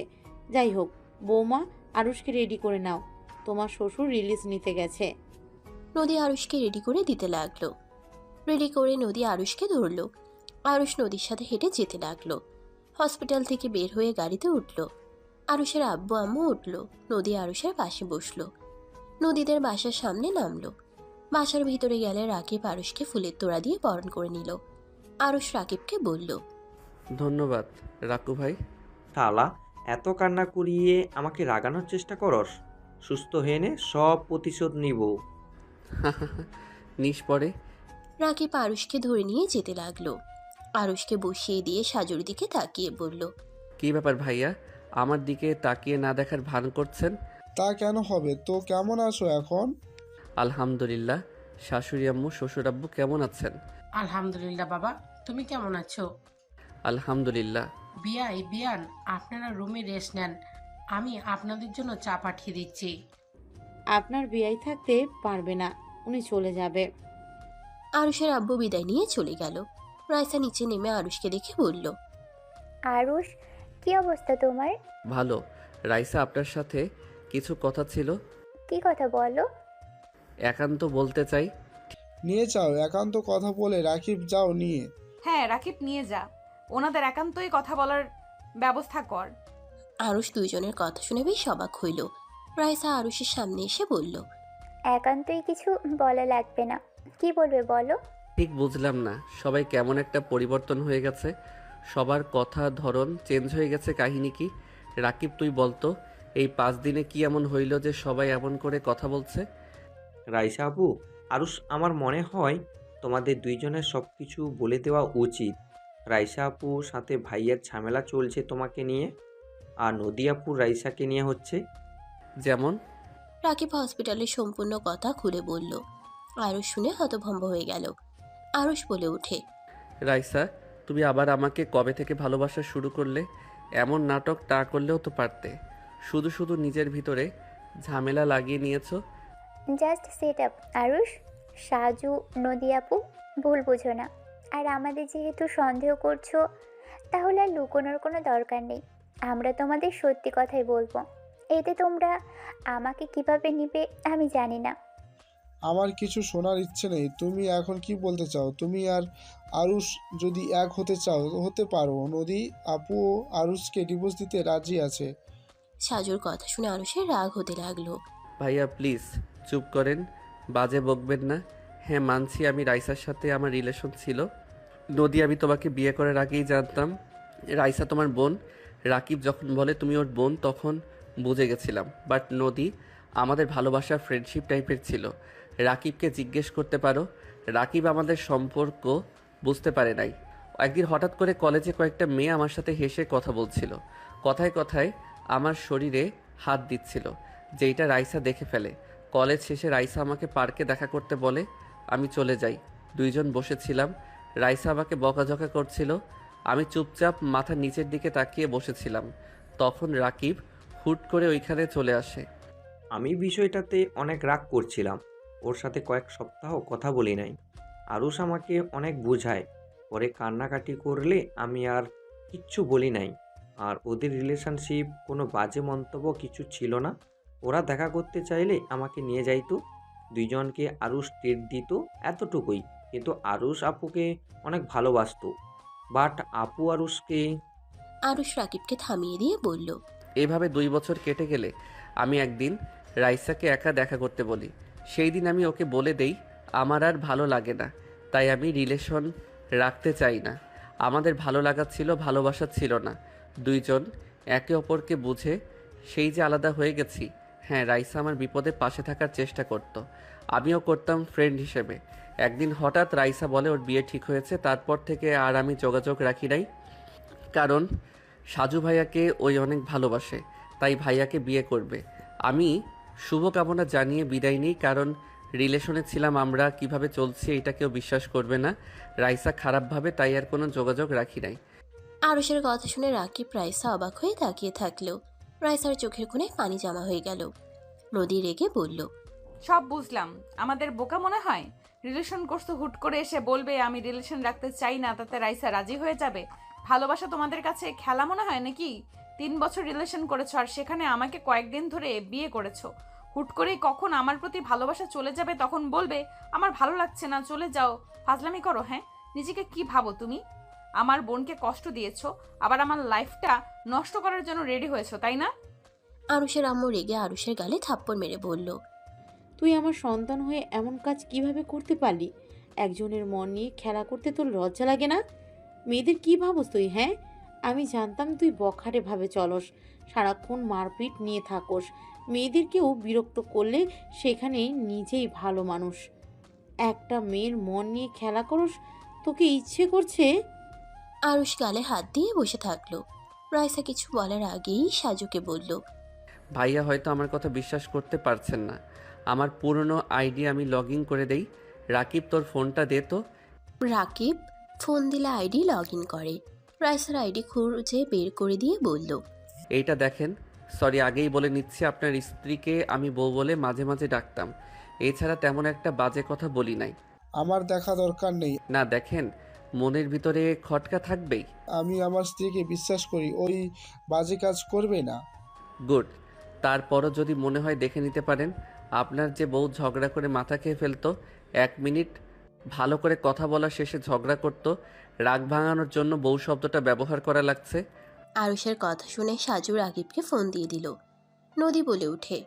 যাই হোক বৌমা, আরুষকে রেডি করে নাও, তোমার শ্বশুর রিলিজ নিতে গেছে। নদী আরুষকে রেডি করে দিতে লাগলো। রেডি করে নদী আরুষকে ধরলো। আরুষ নদীর সাথে হেঁটে যেতে লাগলো। হসপিটাল থেকে বের হয়ে গাড়িতে উঠল। আরুষের আব্বু আম্মু উঠল। নদী আরুষের পাশে বসলো। নদীদের বাসার সামনে নামলো। বাসার ভিতরে গেলে রাকিব আরুষকে ফুলের তোড়া দিয়ে বরণ করে নিল। আরুষ রাকিবকে বলল, ধন্যবাদ রাকু ভাই। শালা, এত কান্না করিয়ে আমাকে রাগানোর চেষ্টা করস? সুস্থ হয়ে নে, সব প্রতিশোধ নিব। নিস পরে। রাকিব আরুষকে ধরে নিয়ে যেতে লাগলো। আরুষকে বসিয়ে দিয়ে সাজুর দিকে তাকিয়ে বলল, কি ব্যাপার ভাইয়া, আমার দিকে তাকিয়ে না দেখার ভান করছেন? তা কেন হবে? তো কেমন আছো এখন? আলহামদুলিল্লাহ। শাশুড়ি আম্মু শ্বশুর আব্বু কেমন আছেন? আলহামদুলিল্লাহ বাবা, তুমি কেমন আছো? আলহামদুলিল্লাহ। বিয়ান, আপনারা রুমে রেস্ট নেন, আমি আপনাদের জন্য চা পাঠিয়ে দিচ্ছি। আপনার বিয়াই থাকতে পারবে না, উনি চলে যাবে। আরুষের আব্বু বিদায় নিয়ে চলে গেল। রাইসা নিচে নেমে আরুষকে দেখে বলল, আরুষ, কি অবস্থা তোমার? ভালো। রাইসা, আপনার সাথে কিছু কথা ছিল। কি কথা বলো? একান্ত বলতে চাই। নিয়ে যাও, একান্ত কথা বলে রাকিব, যাও নিয়ে। হ্যাঁ রাকিব নিয়ে যা, ওনাদের একান্তই কথা বলার ব্যবস্থা কর। আরুষ দুইজনের কথা শুনে বেশ অবাক হইল। রাইসা আরুষের সামনে এসে বলল, একান্তই কিছু বলা লাগবে না, কি বলবে বলো? ঠিক বুঝলাম না, সবাই কেমন একটা পরিবর্তন হয়ে গেছে, সবার কথা ধরন চেঞ্জ হয়ে গেছে, কাহিনী কি? রাকিব, তুই বলতো এই 5 দিনে কি এমন হইল যে সবাই এমন করে কথা বলছে? রাইসা আপু, আরুষ, আমার মনে হয় তোমাদের দুইজনের সব কিছু বলে দেওয়া উচিত। রাইসা আপুর সাথে ভাইয়ের ঝামেলা চলছে তোমাকে নিয়ে, আর নদী আপু রাইসাকে নিয়ে হচ্ছে। যেমন? রাকিব হসপিটালের সম্পূর্ণ কথা খুলে বলল। আরুষ শুনে হতভম্ব হয়ে গেল। আরুষ বলে ওঠে, রাইসা, তুমি আবার আমাকে কবে থেকে ভালোবাসা শুরু করলে? এমন নাটক না করলেও তো পারতে, শুধু শুধু নিজের ভিতরে ঝামেলা লাগিয়ে নিয়েছো। Just set up Aarush. Saju, নদী আপু, ভুল বুঝো না। আর আমাদের যেহেতু সন্দেহ করছো, তাহলে আর লুকোনোর কোনো দরকার নেই। আমরা তোমাদের সত্যি কথাই বলবো। এতে তোমরা আমাকে কিভাবে নিবে আমি জানি না। আমার কিছু শোনার ইচ্ছে নেই। তুমি এখন কি বলতে চাও? তুমি আর আরুষ যদি এক হতে চাও হতে পারো। নদী আপু আরুষকে ডিভোর্স দিতে রাজি আছে। সাজুর কথা শুনে আরুষের রাগ হতে লাগলো। ভাইয়া প্লিজ চুপ করেন, বাজে বকবেন না। হ্যাঁ মানছি আমি রাইসার সাথে আমার রিলেশন ছিল। নদী, আমি তোমাকে বিয়ে করার আগেই জানতাম রাইসা তোমার বোন। রাকিব যখন বলে তুমি ওর বোন, তখন বুঝে গেছিলাম। বাট নদী, আমাদের ভালোবাসা ফ্রেন্ডশিপ টাইপের ছিল। রাকিবকে জিজ্ঞেস করতে পারো, রাকিব আমাদের সম্পর্ক বুঝতে পারে নাই। একদিন হঠাৎ করে কলেজে কয়েকটা মেয়ে আমার সাথে হেসে কথা বলছিল, কথায় কথায় আমার শরীরে হাত দিচ্ছিল, যেইটা রাইসা দেখে ফেলে। কলেজ শেষে রাইসা আমাকে পার্কে দেখা করতে বলে, আমি চলে যাই। দুইজন বসেছিলাম, রাইসা আমাকে বকাঝকা করছিল, আমি চুপচাপ মাথা নিচের দিকে তাকিয়ে বসেছিলাম। তখন রাকিব হুট করে ওইখানে চলে আসে। আমি বিষয়টাতে অনেক রাগ করছিলাম, ওর সাথে কয়েক সপ্তাহ কথা বলি নাই। আরুষ আমাকে অনেক বোঝায়, পরে কান্নাকাটি করলে আমি আর কিচ্ছু বলি নাই। আর ওদের রিলেশনশিপ কোনো বাজে মন্তব্য কিছু ছিল না। ওরা দেখা করতে চাইলে আমাকে নিয়ে যাইতো, দুইজনকে আরুষ ট্রিট দিত, এতটুকুই। কিন্তু আরুষ আপুকে অনেক ভালোবাসতো, বাট আপু আরুষকে। আরুষ রাকিবকে থামিয়ে দিয়ে বলল, এভাবে 2 বছর কেটে গেলে আমি একদিন রাইসাকে একা দেখা করতে বলি। সেই দিন আমি ওকে বলে দেই আমার আর ভালো লাগে না, তাই আমি রিলেশন রাখতে চাই না। আমাদের ভালো লাগা ছিল, ভালোবাসা ছিল না। দুইজন একে অপরকে বুঝে সেই যে আলাদা হয়ে গেছি। হ্যাঁ, রাইসা আমার বিপদে পাশে থাকার চেষ্টা করত, আমিও করতাম ফ্রেন্ড হিসেবে। একদিন হঠাৎ রাইসা বলে ওর বিয়ে ঠিক হয়েছে, তারপর থেকে আর আমি যোগাযোগ রাখি নাই, কারণ সাজু ভাইয়াকে ওই অনেক ভালোবাসে, তাই ভাইয়াকে বিয়ে করবে। আমি শুভকামনা জানিয়ে বিদায় নিই, কারণ রিলেশনে ছিলাম আমরা, কিভাবে চলছে এটা কেউ বিশ্বাস করবে না। রাইসা খারাপভাবে, তাই আর কোনো যোগাযোগ রাখি নাই। আরুষের কথা শুনে রাকিব রাইসা অবাক হয়ে তাকিয়ে থাকলো। রাইসার চোখের কোণে পানি জমা হয়ে গেল। নদী রেগে বলল, সব বুঝলাম, আমাদের বোকা মনে হয়? রিলেশন করছো, হুট করে এসে বলবে আমি রিলেশন রাখতে চাই না, তাতে রাইসা রাজি হয়ে যাবে? ভালোবাসা তোমাদের কাছে খেলা মনে হয় নাকি? 3 বছর রিলেশন করেছো, আর সেখানে আমাকে কয়েকদিন ধরে বিয়ে করেছো। হুট করেই কখন আমার প্রতি ভালোবাসা চলে যাবে তখন বলবে আমার ভালো লাগছে না, চলে যাও। ফাজলামি করো। হ্যাঁ, নিজেকে কি ভাবো তুমি? আমার বোনকে কষ্ট দিয়েছো, আবার আমার লাইফটা নষ্ট করার জন্য রেডি হয়েছো, তাই না? আরুষের আম্মু রেগে আরুষের গালে থাপ্পড় মেরে বলল, তুই আমার সন্তান হয়ে এমন কাজ কিভাবে করতে পারলি? একজনের মন নিয়ে খেলা করতে তোর লজ্জা লাগে না? মেয়েদের কি ভাবস তুই? হ্যাঁ, আমি জানতাম তুই বখাটে ভাবে চলস, সারাক্ষণ মারপিট নিয়ে থাকোস, মেয়েদেরকেও বিরক্ত করলে সেখানে নিজেই ভালো মানুষ। একটা মেয়ের মন নিয়ে খেলা করস, তোকে ইচ্ছে করছে? আরুষ গালে হাত দিয়ে বসে থাকলো। রাইসা কিছু বলার আগেই সাজুকে বলল, ভাইয়া হয়তো আমার কথা বিশ্বাস করতে পারছেন না। আমার পুরনো আইডি আমি লগ ইন করে দেই। রাকিব, তোর ফোনটা দে তো। রাকিব ফোন দিলে আইডি লগ ইন করে। রাইসার আইডি খুঁজে বের করে দিয়ে বলল, এইটা দেখেন। সরি, আগেই বলে নিচ্ছি, আপনার স্ত্রীকে আমি বউ বলে মাঝে মাঝে ডাকতাম, এছাড়া তেমন একটা বাজে কথা বলি নাই। আমার দেখা দরকার নেই। না দেখেন, মনের ভিতরে খটকা থাকবেই। আমি আমার স্ত্রীকে বিশ্বাস করি, ওই বাজে কাজ করবে না। গুড। তারপরও যদি মনে হয় দেখে নিতে পারেন। আপনার যে বউ ঝগড়া করে মাথা খেয়ে ফেলতো, 1 মিনিট ভালো করে কথা বলা শেষে ঝগড়া করত, রাগ ভাঙানোর জন্য বউ শব্দটা ব্যবহার করা লাগছে। আরুষের কথা শুনে সাজু রাকিবকে ফোন দিয়ে দিল। নদী বলে উঠে,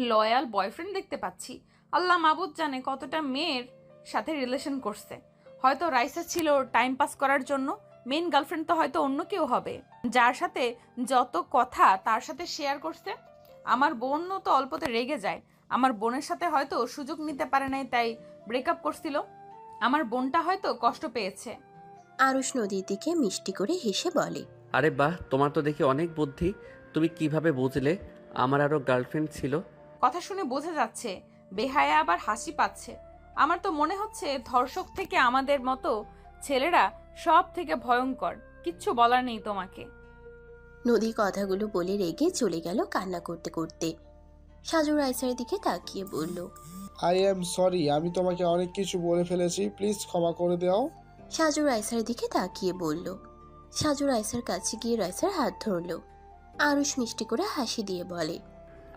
লয়াল বয়ফ্রেন্ড দেখতে পাচ্ছি। আল্লাহ মাবুদ জানে কতটা মেয়ের সাথে রিলেশন করছে। হয়তো রাইসা ছিল টাইম পাস করার জন্য, মেইন গার্লফ্রেন্ড তো হয়তো অন্য কেউ হবে, যার সাথে যত কথা তার সাথে শেয়ার করছে। আমার বোনও তো অল্পতে রেগে যায়। আমার বোনের সাথে হয়তো সুযোগ নিতে পারে নাই, তাই ব্রেকআপ করছিল। আমার বোনটা হয়তো কষ্ট পেয়েছে। আরুষ নদীর দিকে মিষ্টি করে হেসে বলে, আরে বাহ, তোমার তো দেখি অনেক বুদ্ধি। তুমি কিভাবে বুঝলে আমার আরও গার্লফ্রেন্ড ছিল? কথা শুনে বোঝা যাচ্ছে বেহায়া আবার হাসি পাচ্ছে। আমার তো মনে হচ্ছে ধর্ষক থেকে আমাদের মতো ছেলেরা সব থেকে ভয়ঙ্কর। কিচ্ছু বলার নেই তোমাকে। নদী কথাগুলো বলে রেগে চলে গেল কান্না করতে করতে। সাজু রাইসার দিকে তাকিয়ে বলল, আই এম সরি, আমি তোমাকে অনেক কিছু বলে ফেলেছি, প্লিজ ক্ষমা করে দাও। সাজু রাইসার দিকে তাকিয়ে বলল। সাজু রাইসার কাছে গিয়ে রাইসার হাত ধরল। আরুষ মিষ্টি করে হাসি দিয়ে বলে,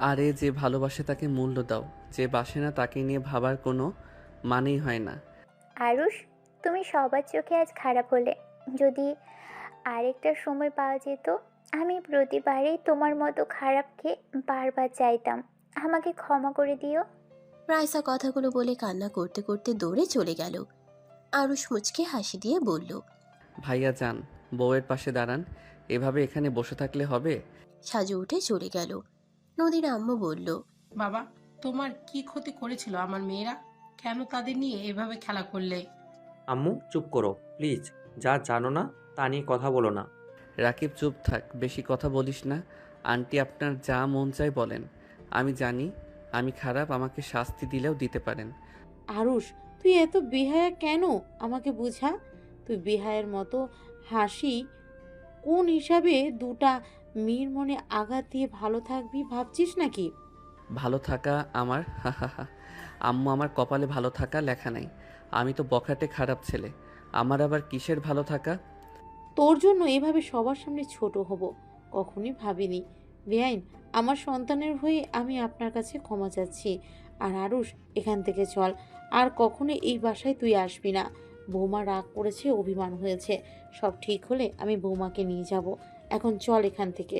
আরে যে ভালোবাসে তাকে মূল্য দাও, যে বাসে না তাকে নিয়ে ভাবার কোনো মানেই হয় না। আরুষ, তুমি সবার চোখে আজ খারাপ হলে। যদি আরেকটা সময় পাওয়া যেত, আমি প্রতিবারেই তোমার মতো খারাপকে বারবার চাইতাম। আমাকে ক্ষমা করে দিও। রাইসা কথাগুলো বলে কান্না করতে করতে দৌড়ে চলে গেল। আরুষ মুচকে হাসি দিয়ে বলল, ভাইয়া যান, বউয়ের পাশে দাঁড়ান, এভাবে এখানে বসে থাকলে হবে? সাজু উঠে চলে গেল। নদীর আম্মু বলল, বাবা, তোমার কি ক্ষতি করেছিল আমার মেয়েরা? কেন তাদের নিয়ে এভাবে খেলা করলে? আম্মু চুপ করো প্লিজ, যা জানো না তা নিয়ে কথা বলো না। রাকিব চুপ থাক, বেশি কথা বলিস না। আন্টি আপনার যা মন চায় বলেন। আমি জানি আমি খারাপ, আমাকে শাস্তি দিলেও দিতে পারেন। আরুষ, তুই এত বেহায়া কেন? আমাকে বুঝা। তুই বেহায়ের মতো হাসি কোন হিসাবে দুটা মেয়ের মনে আঘাত দিয়ে ভালো থাকবি ভাবছিস নাকি? ভালো থাকা আমার আম্মু, আমার কপালে ভালো থাকা লেখা নাই। আমি তো বখাটে খারাপ ছেলে, আমার আবার কিসের ভালো থাকা? তোর জন্য এভাবে সবার সামনে ছোট হব কখনই ভাবিনি। বেআইন, আমার সন্তানের হয়ে আমি আপনার কাছে ক্ষমা চাচ্ছি। আর আরুষ, এখান থেকে চল, আর কখনো এই বাসায় তুই আসবি না। বৌমা রাগ করেছে, অভিমান হয়েছে, সব ঠিক হলে আমি বৌমাকে নিয়ে যাব। এখন চল এখান থেকে।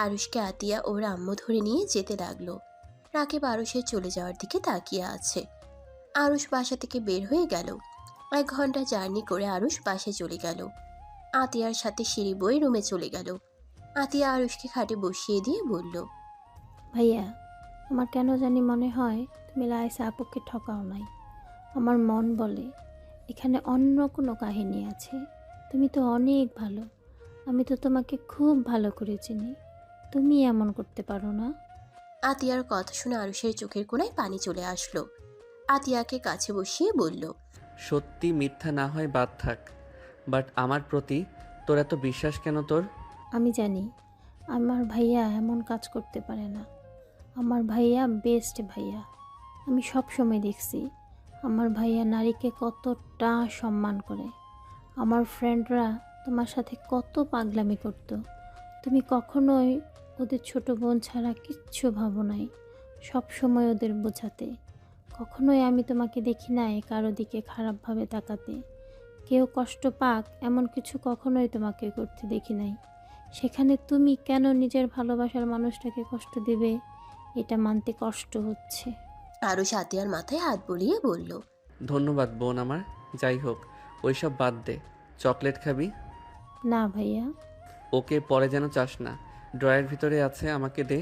আরুষকে আতিয়া ওর আম্মু ধরে নিয়ে যেতে লাগলো। রাকিব আরুষের চলে যাওয়ার দিকে তাকিয়ে আছে। আরুষ বাসা থেকে বের হয়ে গেল। 1 ঘন্টা জার্নি করে আরুষ বাসে চলে গেল। আতিয়ার সাথে সিঁড়ি বয়ে রুমে চলে গেল। আতিয়া আরুষকে খাটে বসিয়ে দিয়ে বলল, ভাইয়া, আমার কেন জানি মনে হয় তুমি লাইসা আপুকে ঠকাও নাই। আমার মন বলে এখানে অন্য কোনো কাহিনী আছে। তুমি তো অনেক ভালো, আমি তো তোমাকে খুব ভালো করে চিনি, তুমি এমন করতে পারো না। আতিয়ার কথা শুনে আরুষের চোখের কোণায় পানি চলে আসলো। আতিয়াকে কাছে বসিয়ে বলল, সত্যি মিথ্যা না হয় বাদ থাক, বাট আমার প্রতি তোর এত বিশ্বাস কেন তোর? আমি জানি আমার ভাইয়া এমন কাজ করতে পারে না। আমার ভাইয়া বেস্ট ভাইয়া। আমি সব সময় দেখছি আমার ভাইয়া নারীকে কতটা সম্মান করে। আমার ফ্রেন্ডরা তোমার সাথে কত পাগলামি করতো, তুমি কখনোই ওদের ছোট বোন ছাড়া কিচ্ছু ভাবো নাই, সব সময় ওদের বোঝাতে। কখনোই আমি তোমাকে দেখি নাই কারো দিকে খারাপভাবে তাকাতে। কেউ কষ্ট পাক এমন কিছু কখনোই তোমাকে করতে দেখি নাই। সেখানে তুমি কেন নিজের ভালোবাসার মানুষটাকে কষ্ট দেবে, এটা মানতে কষ্ট হচ্ছে। আরুষ আতিয়ার মাথায় হাত বুলিয়ে বলল, ধন্যবাদ বোন আমার। যাই হোক, ওইসব বাদ দে। চকলেট খাবি? না ভাইয়া। ওকে, পরে যেন চাস না। ড্রয়ার ভিতরে আছে, আমাকে দে,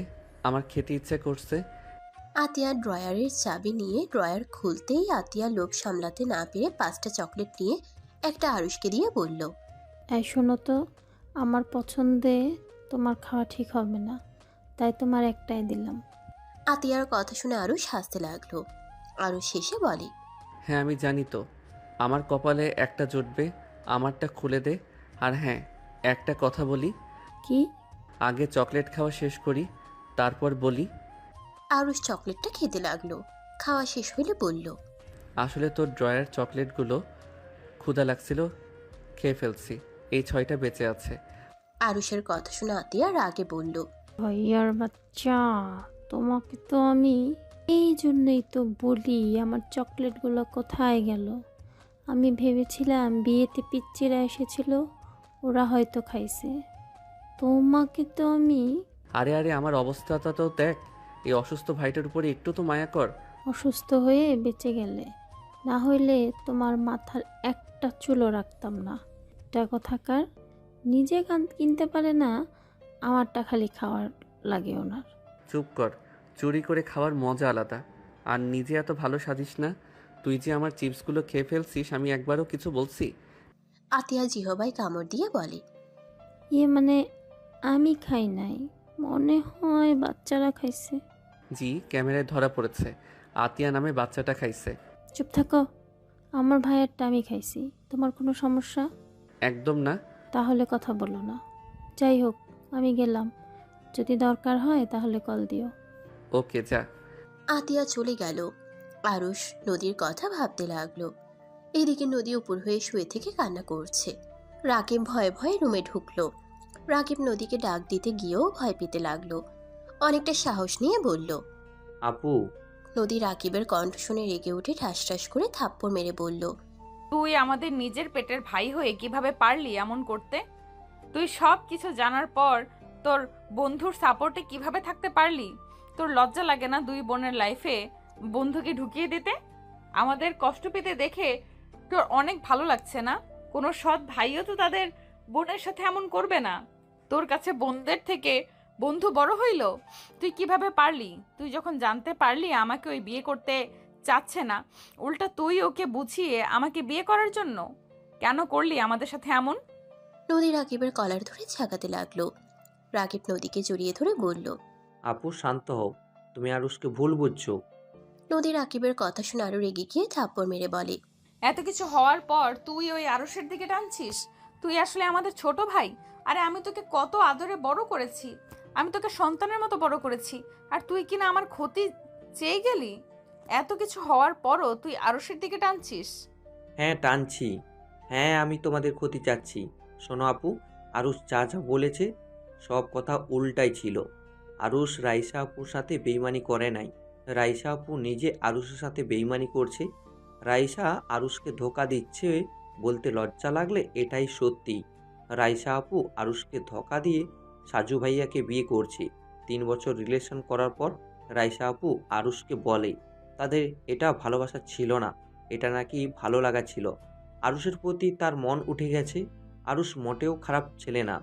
আমার খেতে ইচ্ছে করছে। আতিয়া ড্রয়ারের চাবি নিয়ে ড্রয়ার খুলতেই আতিয়া লোভ সামলাতে না পেরে 5টা চকলেট নিয়ে একটা আরুষকে দিয়ে বলল, এই শোনো তো, আমার পছন্দে তোমার খাওয়া ঠিক হবে না, তাই তোমার একটাই দিলাম। আতিয়ার কথা শুনে আরুষ হাসতে লাগলো। আরুষ শেষে বলে, হ্যাঁ আমি জানি তো, আমার কপালে একটা জুটবে, আমারটা খুলে দে। আর হ্যাঁ, একটা কথা বলি। কি? আগে চকলেট খাওয়া শেষ করি, তারপর বলি। আরুষ চকলেটটা খেতে লাগলো। খাওয়া শেষ হলে বলল, আসলে তোর ড্রয়ার চকলেটগুলো ক্ষুধা লাগছিল, খেয়ে ফেলছি। এই 6টা বেঁচে আছে। আরুষের কথা শুনে আতিয়া রাগে বলল, ভাইয়ার বাচ্চা, তোমাকে তো আমি এই জন্যই তো বলি আমার চকলেটগুলো কোথায় গেল। আমি ভেবেছিলাম বিয়েতে পিচ্চিরা এসেছিল, ওরা হয়তো খাইছে। তোমাকে তো আমি। আরে আরে, আমার অবস্থাটা তো দেখ। এই অসুস্থ ভাইটার উপরে একটু তো মায়া কর। অসুস্থ হয়ে বেঁচে গেলে, না হইলে তোমার মাথার একটা চুলও রাখতাম না। এটা কথাকার, নিজে কিনতে পারে না, আমারটা খালি খাওয়ার লাগে ওনার। চুপ কর, চুরি করে খাওয়ার মজা আলাদা। আর নিজে এত ভালো সাজিস না। তুই যে আমার চিপসগুলো খেয়ে ফেলছিস, আমি একবারও কিছু বলছি? আতিয়া জিহবাই কামড় দিয়ে বলে, মানে আমি খাই নাই, মনে হয় বাচ্চারা খাইছে। জি, ক্যামেরায় ধরা পড়েছে, আতিয়া নামে বাচ্চাটা খাইছে। চুপ থাকো, আমার ভাইয়েরটা আমি খাইছি, তোমার কোনো সমস্যা? একদম না। তাহলে কথা বলো না। যাই হোক, আমি গেলাম, যদি দরকার হয় তাহলে কল দিও। ওকে, যা। আতিয়া চলে গেল। আরুষ নদীর কথা ভাবতে লাগলো। এদিকে নদী উপর হয়ে শুয়ে থেকে কান্না করছে। রাকিব ভয়ে ভয়ে রুমে ঢুকলো। রাকিব নদীকে ডাক দিতে গিয়েও ভয় পেতে লাগলো। অনেকটা সাহস নিয়ে বলল, আপু। নদী রাকিবের কণ্ঠ শুনে রেগে উঠে ঠাস ঠাস করে থাপ্পড় মেরে বলল, তুই আমাদের নিজের পেটের ভাই হয়ে কিভাবে পারলি এমন করতে? তুই সব কিছু জানার পর তোর বন্ধুর সাপোর্টে কিভাবে থাকতে পারলি? তোর লজ্জা লাগে না দুই বোনের লাইফে বন্ধুকে ঢুকিয়ে দিতে? আমাদের কষ্ট পেতে দেখে তোর অনেক ভালো লাগছে না? কোনো সৎ ভাইও তো তাদের বোনের সাথে এমন করবে না। তোর কাছে বোনদের থেকে বন্ধু বড় হইল? তুই কিভাবে পারলি? তুই যখন জানতে পারলি আমাকে ওই বিয়ে করতে চাচ্ছে না, উল্টা তুই ওকে বুঝিয়ে আমাকে বিয়ে করার জন্য কেন করলি আমাদের সাথে এমন? নদী রাকিবের কলার ধরে ঝাঁকাতে লাগলো। রাকিব নদীকে জড়িয়ে ধরে বলল, আপু শান্ত হও, তুমি আরুষকে ভুল বুঝছো। নদী রাকিবের কথা শুনে আরো রেগে গিয়ে থাপ্পড় মেরে বলে, এত কিছু হওয়ার পর তুই ওই আরশের দিকে টানছিস? তুই আসলে আমাদের ছোট ভাই। আরে আমি তোকে কত আদরে বড় করেছি, আমি তোকে সন্তানের মতো বড় করেছি, আর তুই কিনা আমার ক্ষতি চেয়ে গেলি? এত কিছু হওয়ার পরও তুই আরশের দিকে টানছিস? হ্যাঁ টানছি, হ্যাঁ আমি তোমাদের ক্ষতি চাচ্ছি। শোনো আপু, আরুষ যা যা বলেছে সব কথা উল্টাই ছিল। আরুষ রাইসা আপুর সাথে বেইমানি করে নাই, রাইসা আপু নিজে আরুষের সাথে বেইমানি করছে। রাইসা আরুষকে ধোকা দিচ্ছে বলতে লজ্জা লাগলে এটাই সত্যি। রাইসা আপু আরুষকে ধোকা দিয়ে সাজু ভাইয়াকে বিয়ে করছে। 3 বছর রিলেশন করার পর রাইসা আপু আরুষকে বলে তাদের এটা ভালোবাসা ছিল না, এটা নাকি ভালো লাগা ছিল। আরুষের প্রতি তার মন উঠে গেছে। আরুষ মোটেও খারাপ ছেলে না,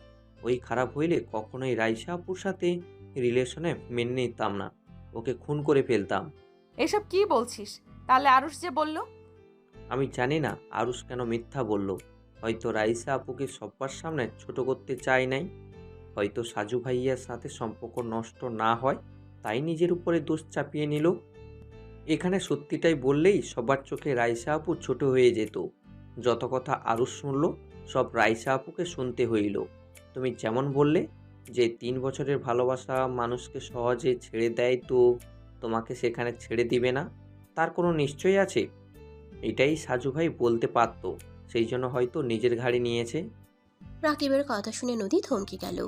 ওই খারাপ হইলে কখনোই রাইসা আপুর সাথে রিলেশনে মেনে নিতাম না, ওকে খুন করে ফেলতাম। এসব কি বলছিস? তাহলে আরুষ যে বলল? আমি জানি না আরুষ কেন মিথ্যা বলল। হয়তো রাইসা আপুকে সবার সামনে ছোট করতে চায় নাই, হয়তো সাজু ভাইয়ার সাথে সম্পর্ক নষ্ট না হয় তাই নিজের উপরে দোষ চাপিয়ে নিল। এখানে সত্যিটাই বললেই সবার চোখে রাইসা আপু ছোট হয়ে যেত। যত কথা আরুষ শুনল সব রাইসা আপুকে শুনতে হইল। তুমি যেমন বললে যে 3 বছরের ভালোবাসা মানুষকে সহজে ছেড়ে দেয়, তো তোমাকে সেখানে ছেড়ে দিবে না তার কোনো নিশ্চয় আছে? এটাই সাজু ভাই বলতে পারতো, সেই জন্য হয়তো নিজের ঘাড়ে নিয়েছে। রাকিবের কথা শুনে নদী থমকে গেল।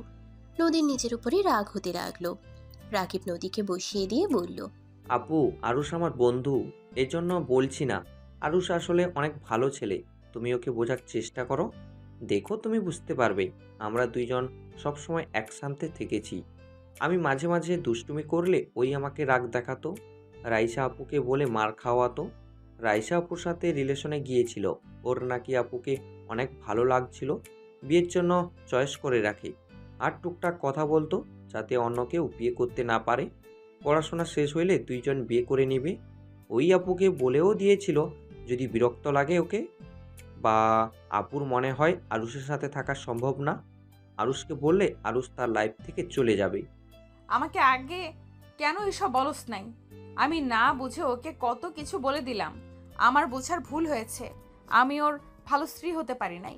নদীর নিজের উপরে রাগ হতে লাগলো। রাকিব নদীকে বসিয়ে দিয়ে বলল, আপু, আরুষ আমার বন্ধু, এজন্য বলছি না। আরুষ আসলে অনেক ভালো ছেলে, তুমি ওকে বোঝার চেষ্টা করো, দেখো তুমি বুঝতে পারবে। আমরা দুইজন সবসময় একসাথে থেকেছি। আমি মাঝে মাঝে দুষ্টুমি করলে ওই আমাকে রাগ দেখাতো, রাইসা আপুকে বলে মার খাওয়াতো। রাইসা আপুর সাথে রিলেশনে গিয়েছিল, ওর নাকি আপুকে অনেক ভালো লাগছিল, বিয়ের জন্য চয়েস করে রাখে। আর টুকটাক কথা বলতো যাতে অন্য কেউ বিয়ে করতে না পারে। পড়াশোনা শেষ হইলে দুইজন বিয়ে করে নিবে। ওই আপুকে বলেও দিয়েছিল যদি বিরক্ত লাগে ওকে বা আপুর মনে হয় আরুষের সাথে থাকা সম্ভব না, আরুষকে বললে আরুষ তার লাইফ থেকে চলে যাবে। আমাকে আগে কেন এসব বলস নাই? আমি না বুঝে ওকে কত কিছু বলে দিলাম। আমার বোঝার ভুল হয়েছে, আমি ওর ভালো স্ত্রী হতে পারি নাই।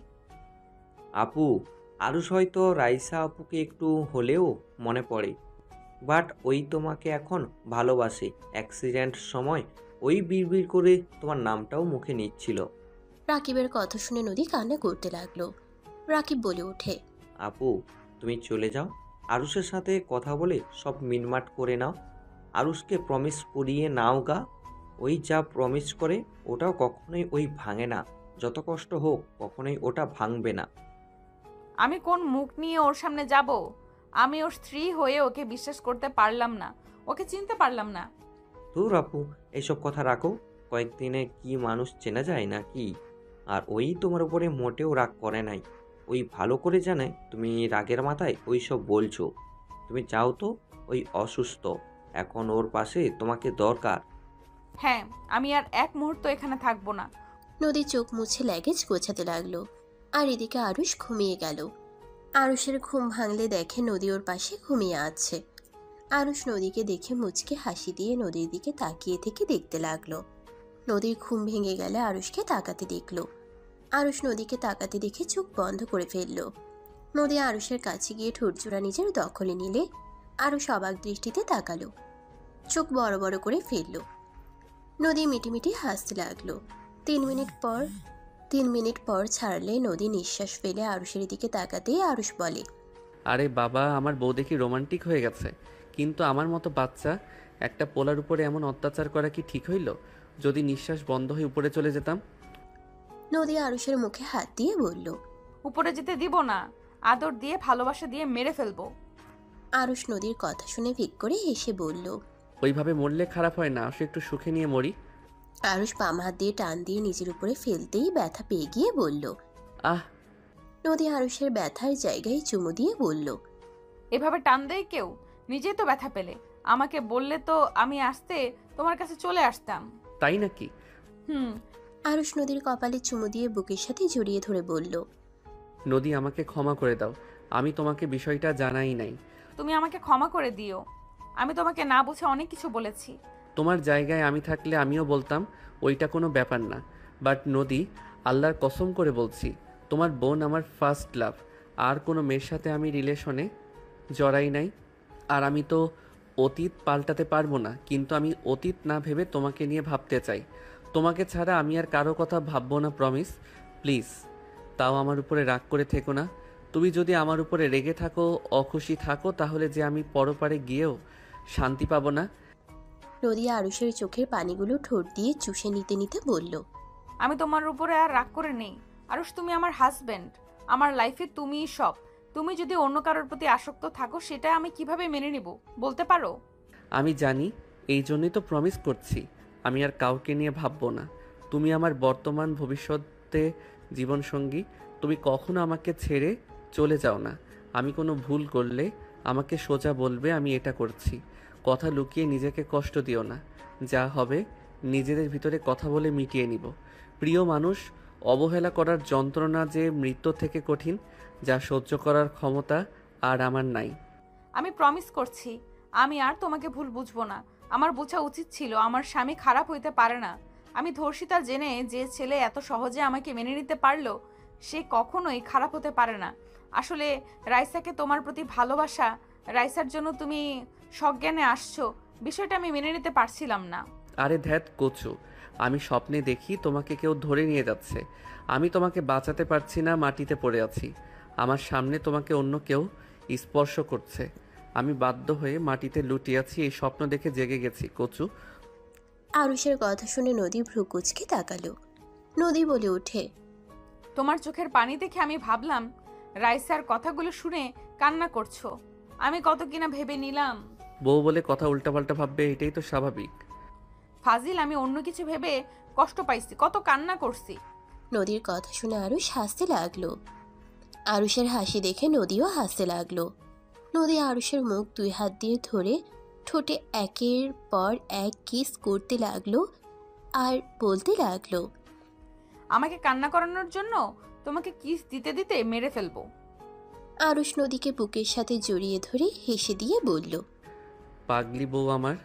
আপু, আরুষ হয়তো রাইসা আপুকে একটু হলেও মনে পড়ে, বাট ওই তোমাকে এখন ভালোবাসে। অ্যাক্সিডেন্ট সময় ওই বিড়বিড় করে তোমার নামটাও মুখে নিচ্ছিল। রাকিবের কথা শুনে নদী কান্না করতে লাগলো। রাকিব বলে ওঠে, আপু, তুমি চলে যাও, আরুষের সাথে কথা বলে সব মিটমাট করে নাও। আরুষকে প্রমিস করিয়ে নাও গা। ওই যা প্রমিস করে ওটাও কখনোই ওই ভাঙে না, যত কষ্ট হোক কখনোই ওটা ভাঙবে না। আমি কোন মুখ নিয়ে ওর সামনে যাব? আমি ওর স্ত্রী হয়ে ওকে বিশ্বাস করতে পারলাম না, ওকে চিনতে পারলাম না। ধুর আপু, এইসব কথা রাখো, কয়েকদিনে কি মানুষ চেনা যায় না কি? আর ওই তোমার উপরে মোটেও রাগ করে নাই, ওই ভালো করে জানে তুমি রাগের মাথায় ওই সব বলছো। তুমি চাও তো, ওই অসুস্থ, এখন ওর পাশে তোমাকে দরকার। হ্যাঁ, আমি আর এক মুহূর্ত এখানে থাকবো না। নদী চোখ মুছে লাগেজ গোছাতে লাগলো। আর এদিকে আরুষ ঘুমিয়ে গেল। আরুষের ঘুম ভাঙলে দেখে নদী ওর পাশে ঘুমিয়ে আছে। আরুষ নদীকে দেখে মুচকে হাসি দিয়ে নদীর দিকে তাকিয়ে থেকে দেখতে লাগলো। নদীর ঘুম ভেঙে গেলে আরুষকে তাকাতে দেখলো। আরুষ নদীকে তাকাতে দেখে চোখ বন্ধ করে ফেললো। নদী আরুষের কাছে গিয়ে ঠোঁটজোড়া নিজের দখলে নিলে আরুষ অবাক দৃষ্টিতে তাকালো, চোখ বড় বড় করে ফেললো। নদী মিটিমিটি হাসতে লাগলো। 3 মিনিট পর ছাড়লে নদী নিঃশ্বাস ফেলে আরুষের দিকে তাকাতেই আরুষ বলে, আরে বাবা, আমার বউ দেখি রোমান্টিক হয়ে গেছে, কিন্তু আমার মতো বাচ্চা একটা পোলার উপরে এমন অত্যাচার করা কি ঠিক হইল? যদি নিঃশ্বাস বন্ধ হয়ে উপরে চলে যেতাম। নদী আরুষের মুখে হাত দিয়ে বলল, উপরে যেতে দিব না, আদর দিয়ে ভালোবাসা দিয়ে মেরে ফেলবো। আরুষ নদীর কথা শুনে ভিক করে হেসে বলল, ওইভাবে মরলে খারাপ হয় না, আসলে একটু সুখে নিয়ে মরি। আরুষ বাম হাত দিয়ে টান দিয়ে নিজের উপরে ফেলতেই ব্যথা পেয়ে গিয়ে বলল, আহ। নদী আরুষের ব্যথার জায়গায় চুমু দিয়ে বলল, এভাবে টান দেয় কেউ? নিজেই তো ব্যথা পেলে, আমাকে বললে তো আমি আসতে তোমার কাছে চলে আসতাম। তাই নাকি? আরুষ নদীর কপালে চুমু দিয়ে বুকের সাথে জড়িয়ে ধরে বলল, নদী, আমাকে ক্ষমা করে দাও, আমি তোমাকে বিষয়টা জানাই নাই। তুমি আমাকে ক্ষমা করে দিও, আমি তোমাকে না বুঝে অনেক কিছু বলেছি। তোমার জায়গায় আমি থাকলে আমিও বলতাম ওইটা কোনো ব্যাপার না। বাট নদী, আল্লাহর কসম করে বলছি, তোমার বোন আমার ফার্স্ট লাভ। আর কোনো মেয়ের সাথে আমি রিলেশনে জড়াই নাই। আর আমি তো অতীত পাল্টাতে পারবো না, কিন্তু আমি অতীত না ভেবে তোমাকে নিয়ে ভাবতে চাই। তোমাকে ছাড়া আমি আর কারো কথা ভাববো না, প্রমিস। প্লিজ, তাও আমার উপরে রাগ করে থেকো না। তুমি যদি আমার উপরে রেগে থাকো, অখুশি থাকো, তাহলে যে আমি পরপারে গিয়েও শান্তি পাবো না। নদী আরুষের চোখের পানিগুলো ঠোঁট দিয়ে চুষে নিতে নিতে বলল, আমি তোমার উপরে আর রাগ করে নেই আরুষ, তুমি আমার হাজবেন্ড, আমার লাইফে তুমিই সব। তুমি যদি অন্য কারোর প্রতি আসক্ত থাকো সেটা আমি কিভাবে মেনে নিব বলতে পারো? আমি জানি, এই জন্যই তো প্রমিস করছি আমি আর কাউকে নিয়ে ভাববো না। তুমি আমার বর্তমান ভবিষ্যতে জীবনসঙ্গী, তুমি কখনো আমাকে ছেড়ে চলে যাও না। আমি কোনো ভুল করলে আমাকে সোজা বলবে আমি এটা করছি। কথা লুকিয়ে নিজেকে কষ্ট দিও না। যা হবে নিজেদের ভিতরে কথা বলে মিটিয়ে নিব। প্রিয় মানুষ অবহেলা করার যন্ত্রণা যে মৃত্যু থেকে কঠিন, যা সহ্য করার ক্ষমতা আর আমার নাই। আমি প্রমিস করছি আমি আর তোমাকে ভুল বুঝবো না। আমার বোঝা উচিত ছিল আমার স্বামী খারাপ হইতে পারে না। আমি ধর্ষিতা জেনে যে ছেলে এত সহজে আমাকে মেনে নিতে পারলো সে কখনোই খারাপ হতে পারে না। আসলে রাইসাকে তোমার প্রতি ভালোবাসা, রাইসার জন্য তুমি সজ্ঞানে আসছো, বিষয়টা আমি মেনে নিতে পারছিলাম না। আরে ধ্যাত কচু, আমি স্বপ্নে দেখি তোমাকে কেউ ধরে নিয়ে যাচ্ছে। আমি তোমাকে বাঁচাতে পারছি না, মাটিতে পড়ে আছি। আমার সামনে তোমাকে অন্য কেউ স্পর্শ করছে। আমি বাধ্য হয়ে মাটিতে লুটিয়ে আছি। এই স্বপ্ন দেখে জেগে গেছি কচু। আরুষের কথা শুনে নদী ভ্রু কুচকে তাকালো। নদী বলে ওঠে, তোমার চোখের পানি দেখে আমি ভাবলাম রাইসার কথাগুলো শুনে কান্না করছো। আমি কত কিনা ভেবে নিলাম। বউ বলে কথা উল্টাপাল্টা ভাববে, এটাই তো স্বাভাবিক। ফাজিল, আমি অন্য কিছু ভেবে কষ্ট পাইছি, কত কান্না করছি। নদীর কথা শুনে আরুষ হাসতে লাগলো। আরুষের হাসি দেখে নদীও হাসতে লাগলো। নদী আরুষের মুখ 2 হাত দিয়ে ধরে ঠোঁটে একের পর এক কিস করতে লাগলো আর বলতে লাগলো, আমাকে কান্না করানোর জন্য তোমাকে কিস দিতে দিতে মেরে ফেলবো। আরুষ নদীকে বুকের সাথে জড়িয়ে ধরে হেসে দিয়ে বলল, পাগলি বউ আমার,